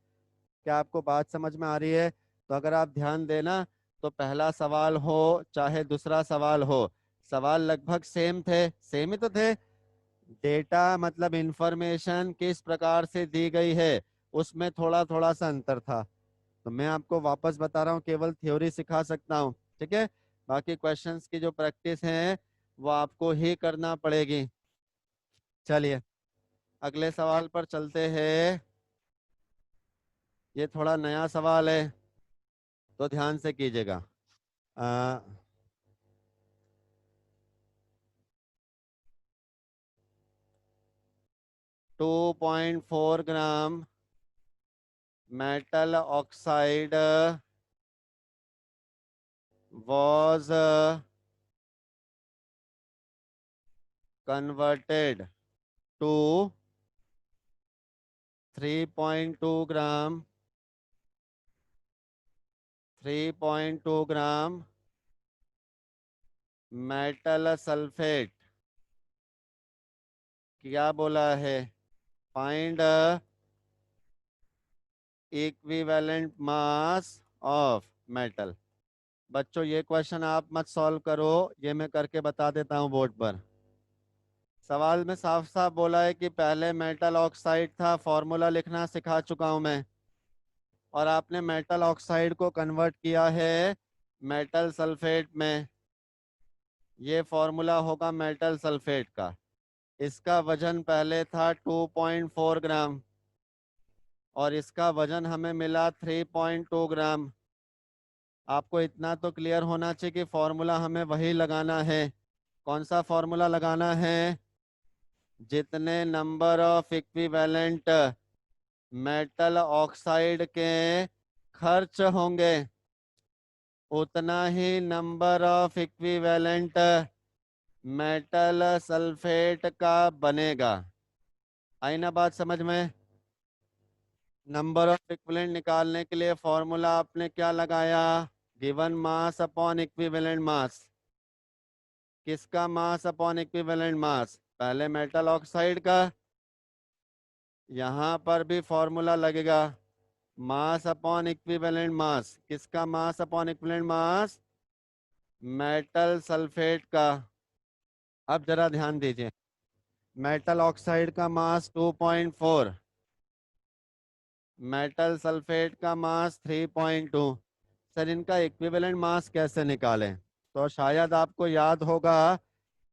A: क्या आपको बात समझ में आ रही है? तो अगर आप ध्यान देना, तो पहला सवाल हो चाहे दूसरा सवाल हो, सवाल लगभग सेम थे, सेम ही तो थे। डेटा मतलब इंफॉर्मेशन किस प्रकार से दी गई है उसमें थोड़ा थोड़ा सा अंतर था। तो मैं आपको वापस बता रहा हूँ, केवल थ्योरी सिखा सकता हूँ। ठीक है? बाकी क्वेश्चंस की जो प्रैक्टिस है वो आपको ही करना पड़ेगी। चलिए अगले सवाल पर चलते हैं। ये थोड़ा नया सवाल है, तो ध्यान से कीजिएगा। 2.4 gram metal oxide was converted to 3.2 gram, 3.2 gram metal sulphate. क्या बोला है? Find equivalent mass of metal. बच्चों ये क्वेश्चन आप मत सॉल्व करो, ये मैं करके बता देता हूँ बोर्ड पर। सवाल में साफ साफ बोला है कि पहले मेटल ऑक्साइड था, फॉर्मूला लिखना सिखा चुका हूं मैं। और आपने मेटल ऑक्साइड को कन्वर्ट किया है मेटल सल्फेट में। ये फॉर्मूला होगा मेटल सल्फेट का। इसका वजन पहले था 2.4 ग्राम, और इसका वजन हमें मिला 3.2 ग्राम। आपको इतना तो क्लियर होना चाहिए कि फॉर्मूला हमें वही लगाना है। कौन सा फॉर्मूला लगाना है? जितने number of equivalent metal oxide के खर्च होंगे, उतना ही number of equivalent metal sulphate का बनेगा। आई ना बात समझ में? नंबर ऑफ इक्विवेलेंट निकालने के लिए फॉर्मूला आपने क्या लगाया? Given mass upon equivalent mass. किसका मास अपॉन इक्विवेलेंट मास? पहले मेटल ऑक्साइड का, यहाँ पर भी फॉर्मूला लगेगा, मास अपॉन इक्विवेलेंट मास। किसका mass upon equivalent mass? Metal sulphate का। अब जरा ध्यान दीजिए, मेटल ऑक्साइड का मास 2.4, मेटल सल्फेट का मास 3.2। सर इनका इक्विवेलेंट मास कैसे निकालें? तो शायद आपको याद होगा,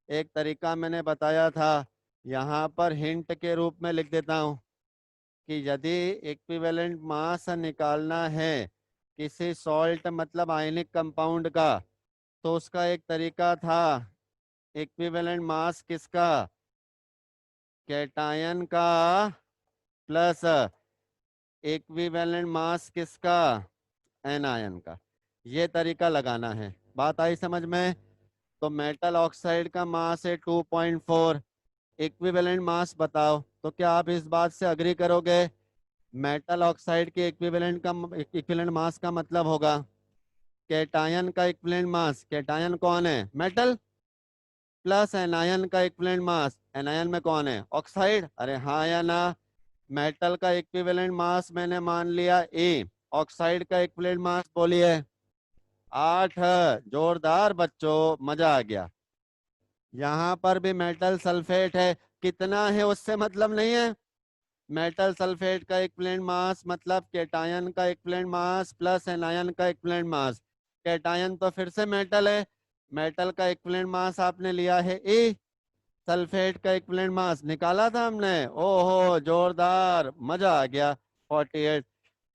A: एक तरीका मैंने बताया था, यहाँ पर हिंट के रूप में लिख देता हूँ कि यदि इक्विवेलेंट मास निकालना है किसी सॉल्ट मतलब आयनिक कंपाउंड का, तो उसका एक तरीका था, इक्विवेलेंट मास किसका? कैटायन का प्लस इक्विवेलेंट मास किसका? एनायन का। ये तरीका लगाना है। बात आई समझ में? तो मेटल ऑक्साइड का मास है 2.4, इक्विवेलेंट मास बताओ। तो क्या आप इस बात से अग्री करोगे? मेटल ऑक्साइड के इक्विवेलेंट मास का मतलब होगा कैटायन का इक्विवेलेंट मास। कैटायन कौन है? मेटल। प्लस एनायन का इक्विवेलेंट मास। एनायन में कौन है? ऑक्साइड। अरे हाँ या ना? मेटल का इक्विवेलेंट मास मैंने मान लिया ए, ऑक्साइड का इक्विवेलेंट मास बोलिए। 8। जोरदार बच्चों, मजा आ गया। यहाँ पर भी मेटल सल्फेट है, कितना है उससे मतलब नहीं है। मेटल सल्फेट का इक्विवेलेंट मास मतलब कैटायन का इक्विवेलेंट मास प्लस एनायन का इक्विवेलेंट मास। कैटायन तो फिर से मेटल है, मेटल का इक्विवेलेंट मास आपने लिया है ए, सल्फेट का इक्विवेलेंट मास निकाला था हमने। ओहो जोरदार, मजा आ गया। 48।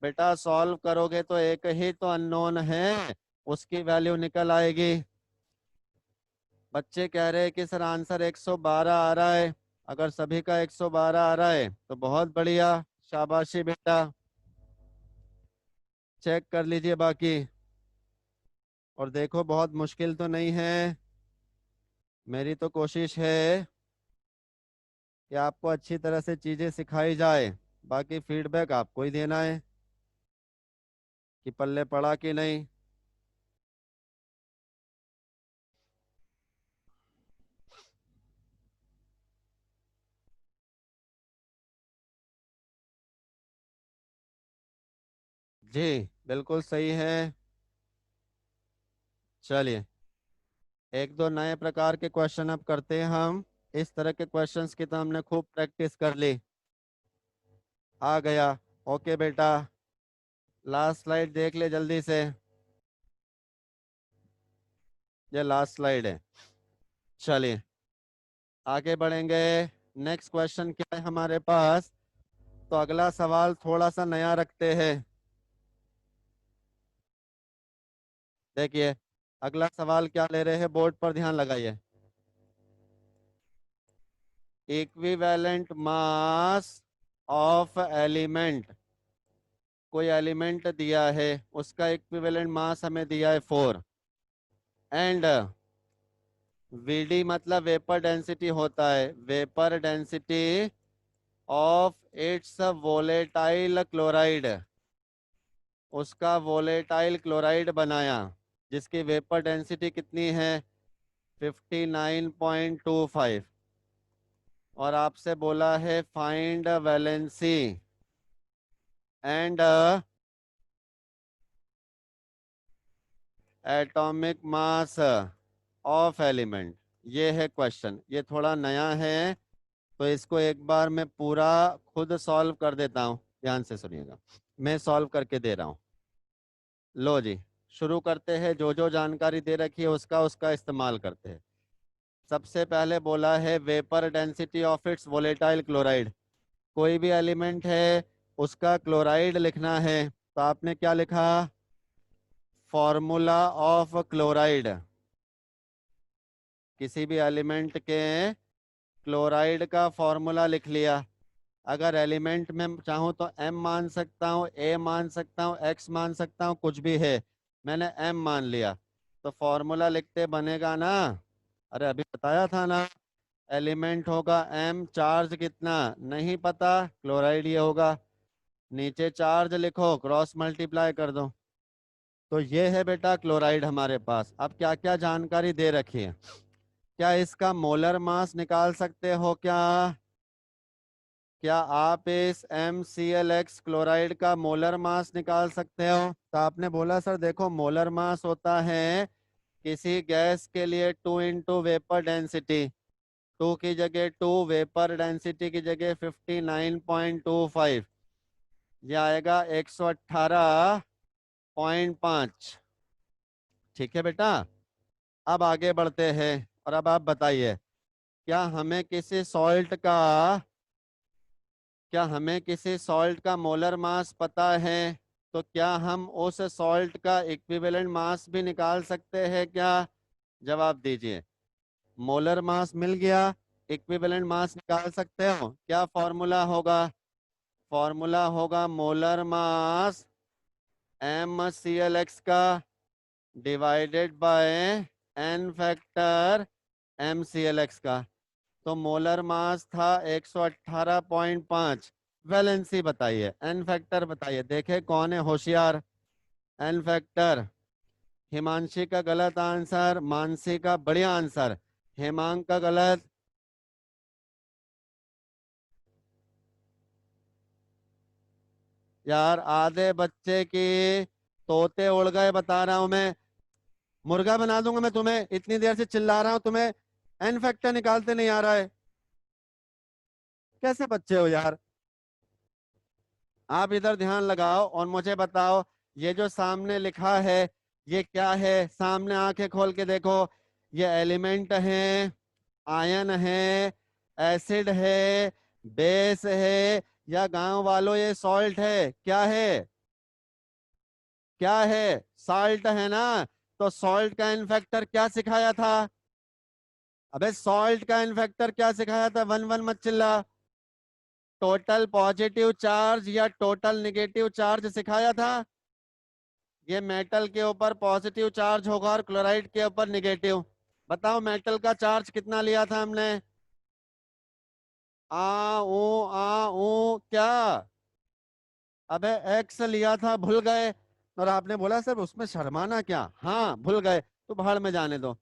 A: बेटा सॉल्व करोगे तो एक ही तो अननोन है, उसकी वैल्यू निकल आएगी। बच्चे कह रहे हैं कि सर आंसर 112 आ रहा है। अगर सभी का 112 आ रहा है तो बहुत बढ़िया, शाबाशी बेटा। चेक कर लीजिए बाकी, और देखो बहुत मुश्किल तो नहीं है। मेरी तो कोशिश है कि आपको अच्छी तरह से चीजें सिखाई जाए, बाकी फीडबैक आपको ही देना है कि पल्ले पड़ा कि नहीं। जी बिल्कुल सही है। चलिए एक दो नए प्रकार के क्वेश्चन अब करते हैं हम। इस तरह के क्वेश्चंस की तो हमने खूब प्रैक्टिस कर ली। आ गया। ओके बेटा, लास्ट स्लाइड देख ले जल्दी से। ये लास्ट स्लाइड है। चलिए आगे बढ़ेंगे। नेक्स्ट क्वेश्चन क्या है हमारे पास? तो अगला सवाल थोड़ा सा नया रखते हैं। देखिए अगला सवाल क्या ले रहे हैं, बोर्ड पर ध्यान लगाइए। Equivalent mass of element. कोई एलिमेंट दिया है, उसका इक्विवेलेंट मास हमें दिया है 4, एंड वीडी मतलब वेपर डेंसिटी होता है, vapour density of its volatile chloride. उसका वोलेटाइल क्लोराइड बनाया जिसकी वेपर डेंसिटी कितनी है? 59.25। और आपसे बोला है find valency and atomic mass of element. ये है क्वेश्चन, ये थोड़ा नया है, तो इसको एक बार मैं पूरा खुद सॉल्व कर देता हूँ। ध्यान से सुनिएगा, मैं सॉल्व करके दे रहा हूँ। लो जी, शुरू करते हैं। जो जो जानकारी दे रखी है उसका उसका इस्तेमाल करते हैं। सबसे पहले बोला है vapour density of its volatile chloride. कोई भी एलिमेंट है उसका क्लोराइड लिखना है, तो आपने क्या लिखा? Formula of chloride. किसी भी एलिमेंट के क्लोराइड का फॉर्मूला लिख लिया। अगर एलिमेंट में चाहूँ तो एम मान सकता हूँ, ए मान सकता हूँ, एक्स मान सकता हूँ, कुछ भी है। मैंने एम मान लिया, तो फॉर्मूला लिखते बनेगा ना। अरे अभी बताया था ना, एलिमेंट होगा एम, चार्ज कितना नहीं पता, क्लोराइड ये होगा। नीचे चार्ज लिखो, क्रॉस मल्टीप्लाई कर दो। तो ये है बेटा क्लोराइड हमारे पास। अब क्या क्या जानकारी दे रखी है? क्या इसका मोलर मास निकाल सकते हो क्या? क्या आप इस MClX क्लोराइड का मोलर मास निकाल सकते हो? तो आपने बोला सर देखो मोलर मास होता है किसी गैस के लिए 2 × वेपर डेंसिटी, 2 की जगह 2, वेपर डेंसिटी की जगह 59.25, ये आएगा 118.5। ठीक है बेटा, अब आगे बढ़ते हैं और अब आप बताइए, क्या हमें किसी सॉल्ट का क्या हमें किसी सॉल्ट का मोलर मास पता है? तो क्या हम उस सॉल्ट का इक्विवेलेंट मास भी निकाल सकते हैं क्या? जवाब दीजिए। मोलर मास मिल गया, इक्विवेलेंट मास निकाल सकते हो? क्या फॉर्मूला होगा? फॉर्मूला होगा मोलर मास MClX का divided bye n factor MClX का। तो मोलर मास था 118.5। वैलेंसी बताइए, एन फैक्टर बताइए, देखे कौन है होशियार। एन फैक्टर, हिमांशी का गलत आंसर, मानसी का बढ़िया आंसर, हेमांग का गलत। यार आधे बच्चे की तोते उड़ गए, बता रहा हूं मैं, मुर्गा बना दूंगा मैं तुम्हें, इतनी देर से चिल्ला रहा हूं तुम्हें एन फैक्टर निकालते नहीं आ रहा है। कैसे बच्चे हो यार। आप इधर ध्यान लगाओ और मुझे बताओ, ये जो सामने लिखा है ये क्या है? सामने आंखें खोल के देखो, ये एलिमेंट है, आयन है, एसिड है, बेस है, या गांव वालों ये सॉल्ट है? क्या है? क्या है? सॉल्ट है ना? तो सॉल्ट का इनफैक्टर क्या सिखाया था? अबे सॉल्ट का इनफैक्टर क्या सिखाया था? वन वन मत चिल्ला। टोटल पॉजिटिव चार्ज या टोटल निगेटिव चार्ज सिखाया था। ये मेटल के ऊपर पॉजिटिव चार्ज होगा और क्लोराइड के ऊपर निगेटिव। बताओ मेटल का चार्ज कितना लिया था हमने? क्या? अबे एक्स लिया था, भूल गए? और आपने बोला सर उसमें शर्माना क्या, हाँ भूल गए तो भाड़ में जाने दो।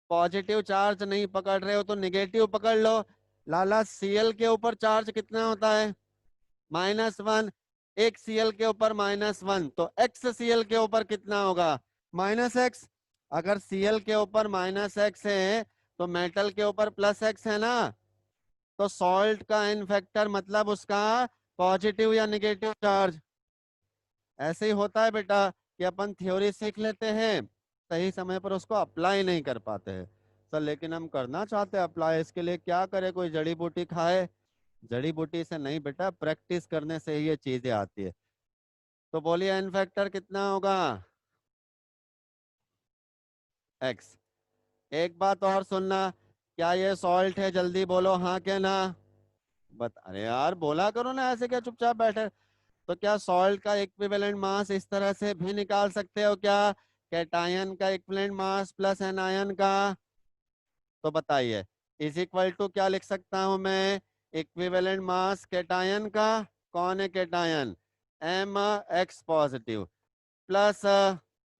A: पॉजिटिव चार्ज नहीं पकड़ रहे हो तो निगेटिव पकड़ लो। लाला Cl के ऊपर चार्ज कितना होता है? -1। एक Cl के ऊपर -1, तो XCl के ऊपर कितना होगा? -x। अगर Cl के ऊपर -x है तो मेटल के ऊपर +x है ना? तो सॉल्ट का इन फैक्टर मतलब उसका पॉजिटिव या निगेटिव चार्ज। ऐसे ही होता है बेटा कि अपन थ्योरी सीख लेते हैं, सही समय पर उसको अप्लाई नहीं कर पाते हैं सर, लेकिन हम करना चाहते हैं अप्लाई। इसके लिए क्या करे? कोई जड़ी बूटी खाए? जड़ी बूटी से नहीं बेटा, प्रैक्टिस करने से ही ये चीजें आती है। तो बोलिए एन फैक्टर कितना होगा? एक्स। एक बात और सुनना, क्या ये सॉल्ट है? जल्दी बोलो हाँ क्या ना। बता, अरे यार बोला करो ना, ऐसे क्या चुपचाप बैठे। तो क्या सॉल्ट का इक्विवेलेंट मास इस तरह से भी निकाल सकते हो क्या? कैटायन का इक्विवेलेंट मास प्लस एनायन का। तो बताइए, इज इक्वल टू क्या लिख सकता हूं मैं? इक्विवेलेंट मास कैटायन का, कौन है cation? MX positive, plus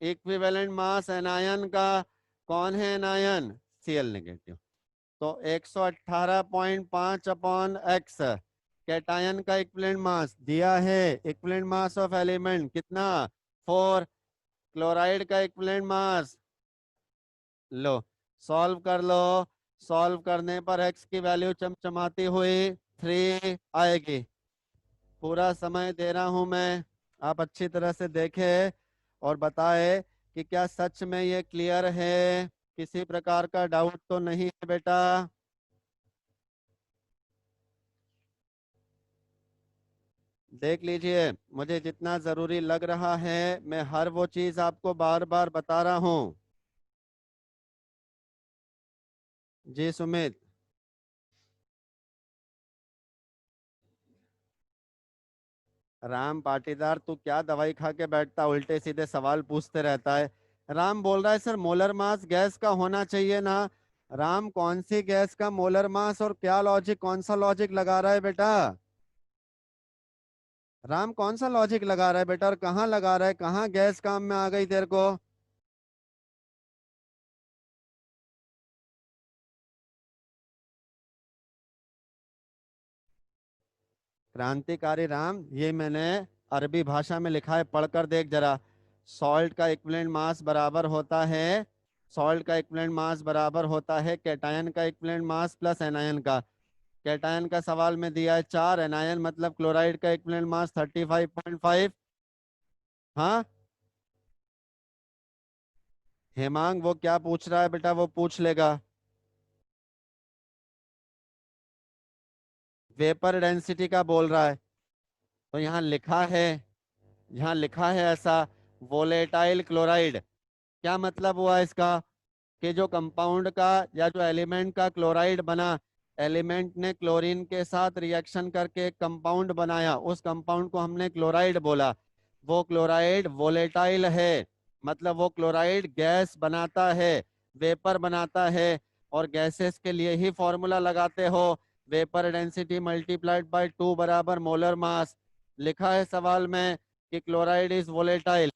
A: equivalent mass anion का, कौन है एनायन? Cl negative. तो 118.5 अपॉन एक्स, कैटायन का इक्विवेलेंट मास दिया है। इक्विवेलेंट मास ऑफ एलिमेंट कितना? 4। क्लोराइड का इक्विवेलेंट मास, लो सॉल्व कर लो। सॉल्व करने पर एक्स की वैल्यू चमचमाती हुई 3 आएगी। पूरा समय दे रहा हूं मैं, आप अच्छी तरह से देखें और बताएं कि क्या सच में ये क्लियर है, किसी प्रकार का डाउट तो नहीं है बेटा? देख लीजिए, मुझे जितना जरूरी लग रहा है मैं हर वो चीज आपको बार बार बता रहा हूं। जी सुमित। राम पाटीदार, तू क्या दवाई खा के बैठता, उल्टे सीधे सवाल पूछते रहता है। राम बोल रहा है सर मोलर मास गैस का होना चाहिए ना। राम कौन सी गैस का मोलर मास, और क्या लॉजिक, कौन सा लॉजिक लगा रहा है बेटा? राम कौन सा लॉजिक लगा रहा है बेटा, और कहाँ लगा रहा है, कहाँ गैस काम में आ गई तेरे को? क्रांतिकारी राम, ये मैंने अरबी भाषा में लिखा है, पढ़कर देख जरा। सॉल्ट का इक्विवेलेंट मास बराबर होता है, सॉल्ट का इक्विवेलेंट मास बराबर होता है कैटायन का इक्विवेलेंट मास प्लस एनायन का। कैटायन का सवाल में दिया है 4, एनायन मतलब क्लोराइड का इक्विवेलेंट मास 35.5। हाँ हेमांग, वो क्या पूछ रहा है बेटा, वो पूछ लेगा। वेपर डेंसिटी का बोल रहा है। तो यहाँ लिखा है, यहाँ लिखा है ऐसा, वोलेटाइल क्लोराइड। क्या मतलब हुआ इसका, कि जो कंपाउंड का या जो एलिमेंट का क्लोराइड बना, एलिमेंट ने क्लोरीन के साथ रिएक्शन करके एक कंपाउंड बनाया, उस कंपाउंड को हमने क्लोराइड बोला। वो क्लोराइड वोलेटाइल है, मतलब वो क्लोराइड गैस बनाता है, वेपर बनाता है। और गैसेस के लिए ही फॉर्मूला लगाते हो, वेपर डेंसिटी मल्टीप्लाइड बाय 2 बराबर मोलर मास। लिखा है सवाल में कि क्लोराइड इज वोलेटाइल।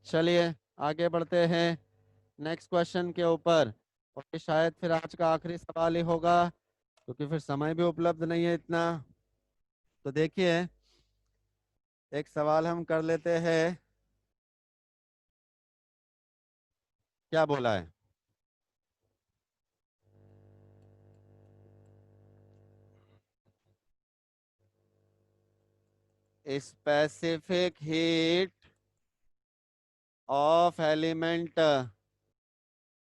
A: चलिए आगे बढ़ते हैं नेक्स्ट क्वेश्चन के ऊपर। और ये शायद फिर आज का आखिरी सवाल ही होगा, क्योंकि फिर समय भी उपलब्ध नहीं है इतना। तो देखिए, एक सवाल हम कर लेते हैं। क्या बोला है, specific heat of element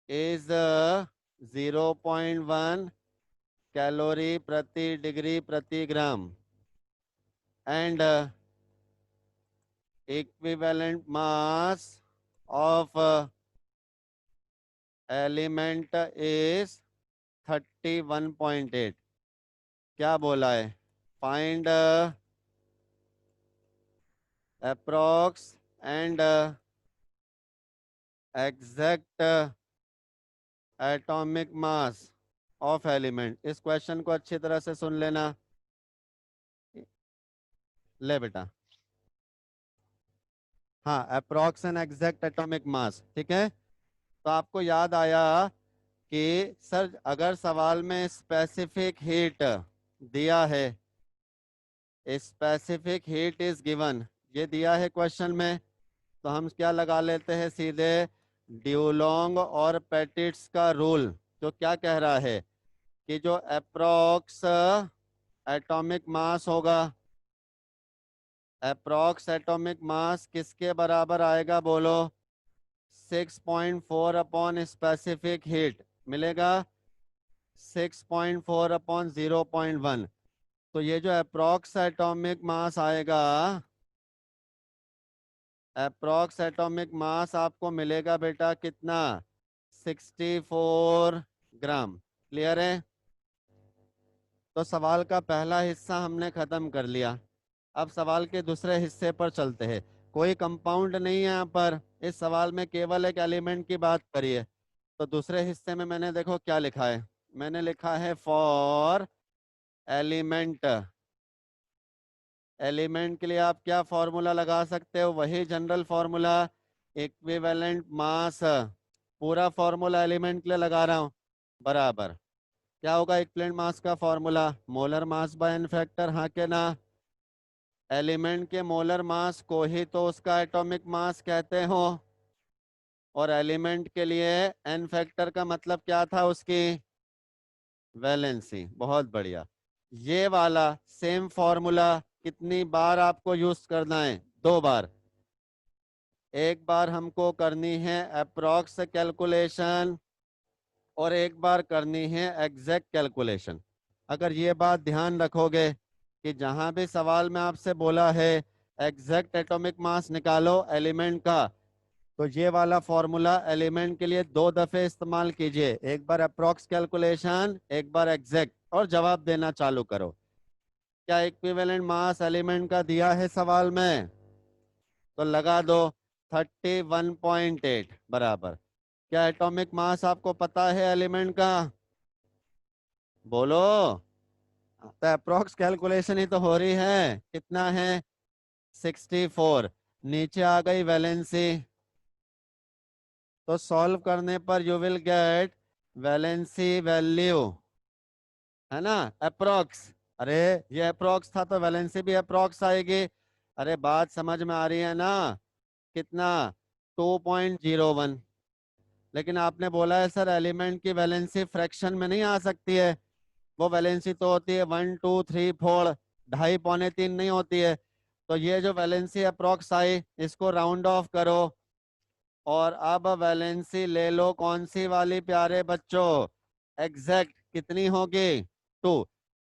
A: is 0.1 calorie प्रति डिग्री प्रति gram and equivalent mass of element is 31.8। क्या बोला है, find approx and exact atomic mass of element. इस क्वेश्चन को अच्छी तरह से सुन लेना। ले बेटा, हाँ, approx and exact atomic mass, ठीक है। तो आपको याद आया कि सर अगर सवाल में स्पेसिफिक हीट दिया है, स्पेसिफिक हीट इज गिवन, ये दिया है क्वेश्चन में, तो हम क्या लगा लेते हैं सीधे, ड्यूलोंग और पेटिट्स का रूल, जो क्या कह रहा है कि जो अप्रॉक्स एटॉमिक मास होगा, अप्रॉक्स एटॉमिक मास किसके बराबर आएगा बोलो, 6.4 अपॉन स्पेसिफिक हीट मिलेगा, 6.4 अपॉन 0.1। तो ये जो अप्रॉक्स एटॉमिक मास आएगा, अप्रॉक्स एटॉमिक मास आपको मिलेगा बेटा कितना, 64 ग्राम। क्लियर है। तो सवाल का पहला हिस्सा हमने खत्म कर लिया। अब सवाल के दूसरे हिस्से पर चलते हैं। कोई कंपाउंड नहीं है यहाँ पर, इस सवाल में केवल एक एलिमेंट की बात करिए। तो दूसरे हिस्से में मैंने देखो क्या लिखा है, मैंने लिखा है फॉर एलिमेंट। एलिमेंट के लिए आप क्या फॉर्मूला लगा सकते हो, वही जनरल फॉर्मूला, इक्विवेलेंट मास। पूरा फॉर्मूला एलिमेंट के लिए लगा रहा हूँ, बराबर क्या होगा इक्विवेलेंट मास का formula, molar mass by n factor, हाँ के ना। एलिमेंट के मोलर मास को ही तो उसका एटॉमिक मास कहते हो, और एलिमेंट के लिए एन फैक्टर का मतलब क्या था, उसकी वैलेंसी। बहुत बढ़िया। ये वाला सेम फॉर्मूला कितनी बार आपको यूज करना है, 2 बार। एक बार हमको करनी है अप्रॉक्स कैलकुलेशन, और एक बार करनी है एग्जैक्ट कैलकुलेशन। अगर ये बात ध्यान रखोगे कि जहां भी सवाल में आपसे बोला है एग्जैक्ट एटॉमिक मास निकालो एलिमेंट का, तो ये वाला फॉर्मूला एलिमेंट के लिए 2 दफे इस्तेमाल कीजिए, एक बार अप्रॉक्स कैलकुलेशन, एक बार एग्जैक्ट, और जवाब देना चालू करो। क्या इक्विवेलेंट मास एलिमेंट का दिया है सवाल में, तो लगा दो 31.8 बराबर। क्या एटॉमिक मास आपको पता है एलिमेंट का, बोलो। तो अप्रोक्स कैलकुलेशन ही तो हो रही है, कितना है 64। नीचे आ गई वैलेंसी, तो सॉल्व करने पर you will get valency value, है ना, अप्रोक्स अरे ये अप्रोक्स था तो वैलेंसी भी अप्रोक्स आएगी। अरे बात समझ में आ रही है ना? कितना? 2.01। लेकिन आपने बोला है सर एलिमेंट की वैलेंसी फ्रैक्शन में नहीं आ सकती है। वो वैलेंसी तो होती है 1 2 3 4, 2.5 पौने 3 नहीं होती है। तो ये जो वैलेंसी अप्रोक्स आई इसको राउंड ऑफ करो। और अब वैलेंसी ले लो कौन सी वाली प्यारे बच्चों? एग्जैक्ट कितनी होगी? 2।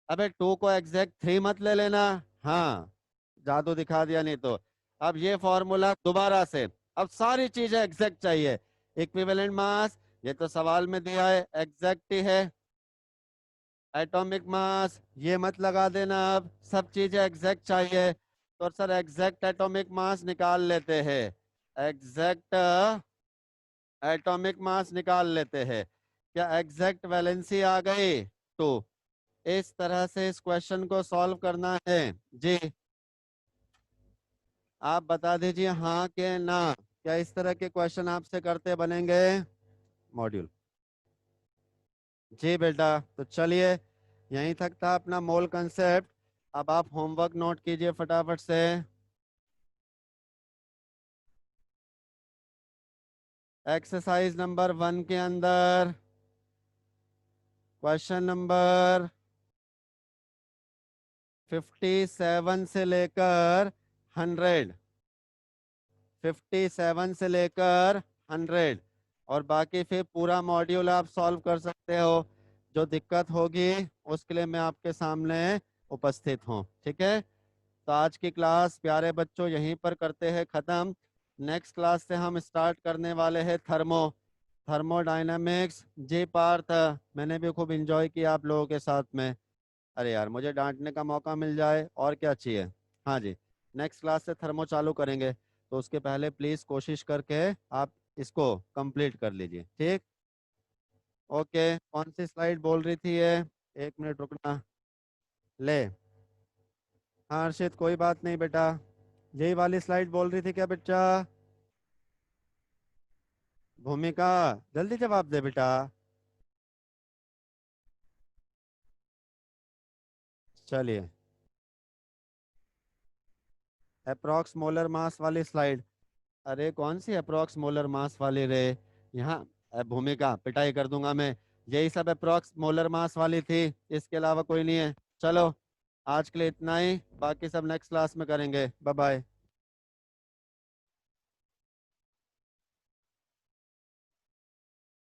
A: अबे 2 को एग्जैक्ट 3 मत ले लेना। हाँ, जादू दिखा दिया नहीं तो। अब ये फॉर्मूला दोबारा से। अब सारी चीजें एग्जैक्ट चाहिए। इक्विवेलेंट मास ये तो सवाल में दिया है, एग्जैक्ट ही है। एटॉमिक मास ये मत लगा देना, अब सब चीजें एग्जैक्ट चाहिए। तो सर एग्जैक्ट एटॉमिक मास निकाल लेते हैं। एग्जैक्ट एटॉमिक मास निकाल लेते हैं। क्या एग्जैक्ट वैलेंसी आ गई? तो इस तरह से इस क्वेश्चन को सॉल्व करना है। जी, आप बता दीजिए हाँ के ना। क्या इस तरह के क्वेश्चन आपसे करते बनेंगे मॉड्यूल? जी बेटा, तो चलिए यहीं तक था अपना मोल कंसेप्ट। अब आप होमवर्क नोट कीजिए फटाफट से। एक्सरसाइज नंबर 1 के अंदर क्वेश्चन नंबर 57 से लेकर 100, 57 से लेकर 100, और बाकी फिर पूरा मॉड्यूल आप सॉल्व कर सकते हो। जो दिक्कत होगी उसके लिए मैं आपके सामने उपस्थित हूँ, ठीक है? तो आज की क्लास प्यारे बच्चों यहीं पर करते हैं ख़त्म। नेक्स्ट क्लास से हम स्टार्ट करने वाले हैं थर्मोडायनामिक्स। जी पार्थ, मैंने भी खूब इंजॉय किया आप लोगों के साथ में। अरे यार, मुझे डांटने का मौका मिल जाए और क्या चाहिए। हाँ जी, नेक्स्ट क्लास से थर्मो चालू करेंगे, तो उसके पहले प्लीज़ कोशिश करके आप इसको कंप्लीट कर लीजिए, ठीक? ओके, कौन सी स्लाइड बोल रही थी ये? 1 मिनट रुकना। ले। हाँ हर्षित, कोई बात नहीं बेटा। यही वाली स्लाइड बोल रही थी क्या बच्चा? भूमिका, जल्दी जवाब दे बेटा। चलिए, अप्रोक्स मोलर मास वाली स्लाइड। अरे कौन सी अप्रोक्स मोलर मास वाली रे? यहाँ भूमिका पिटाई कर दूंगा मैं। यही सब अप्रोक्स मोलर मास वाली थी, इसके अलावा कोई नहीं है। चलो, आज के लिए इतना ही, बाकी सब नेक्स्ट क्लास में करेंगे। Bye bye.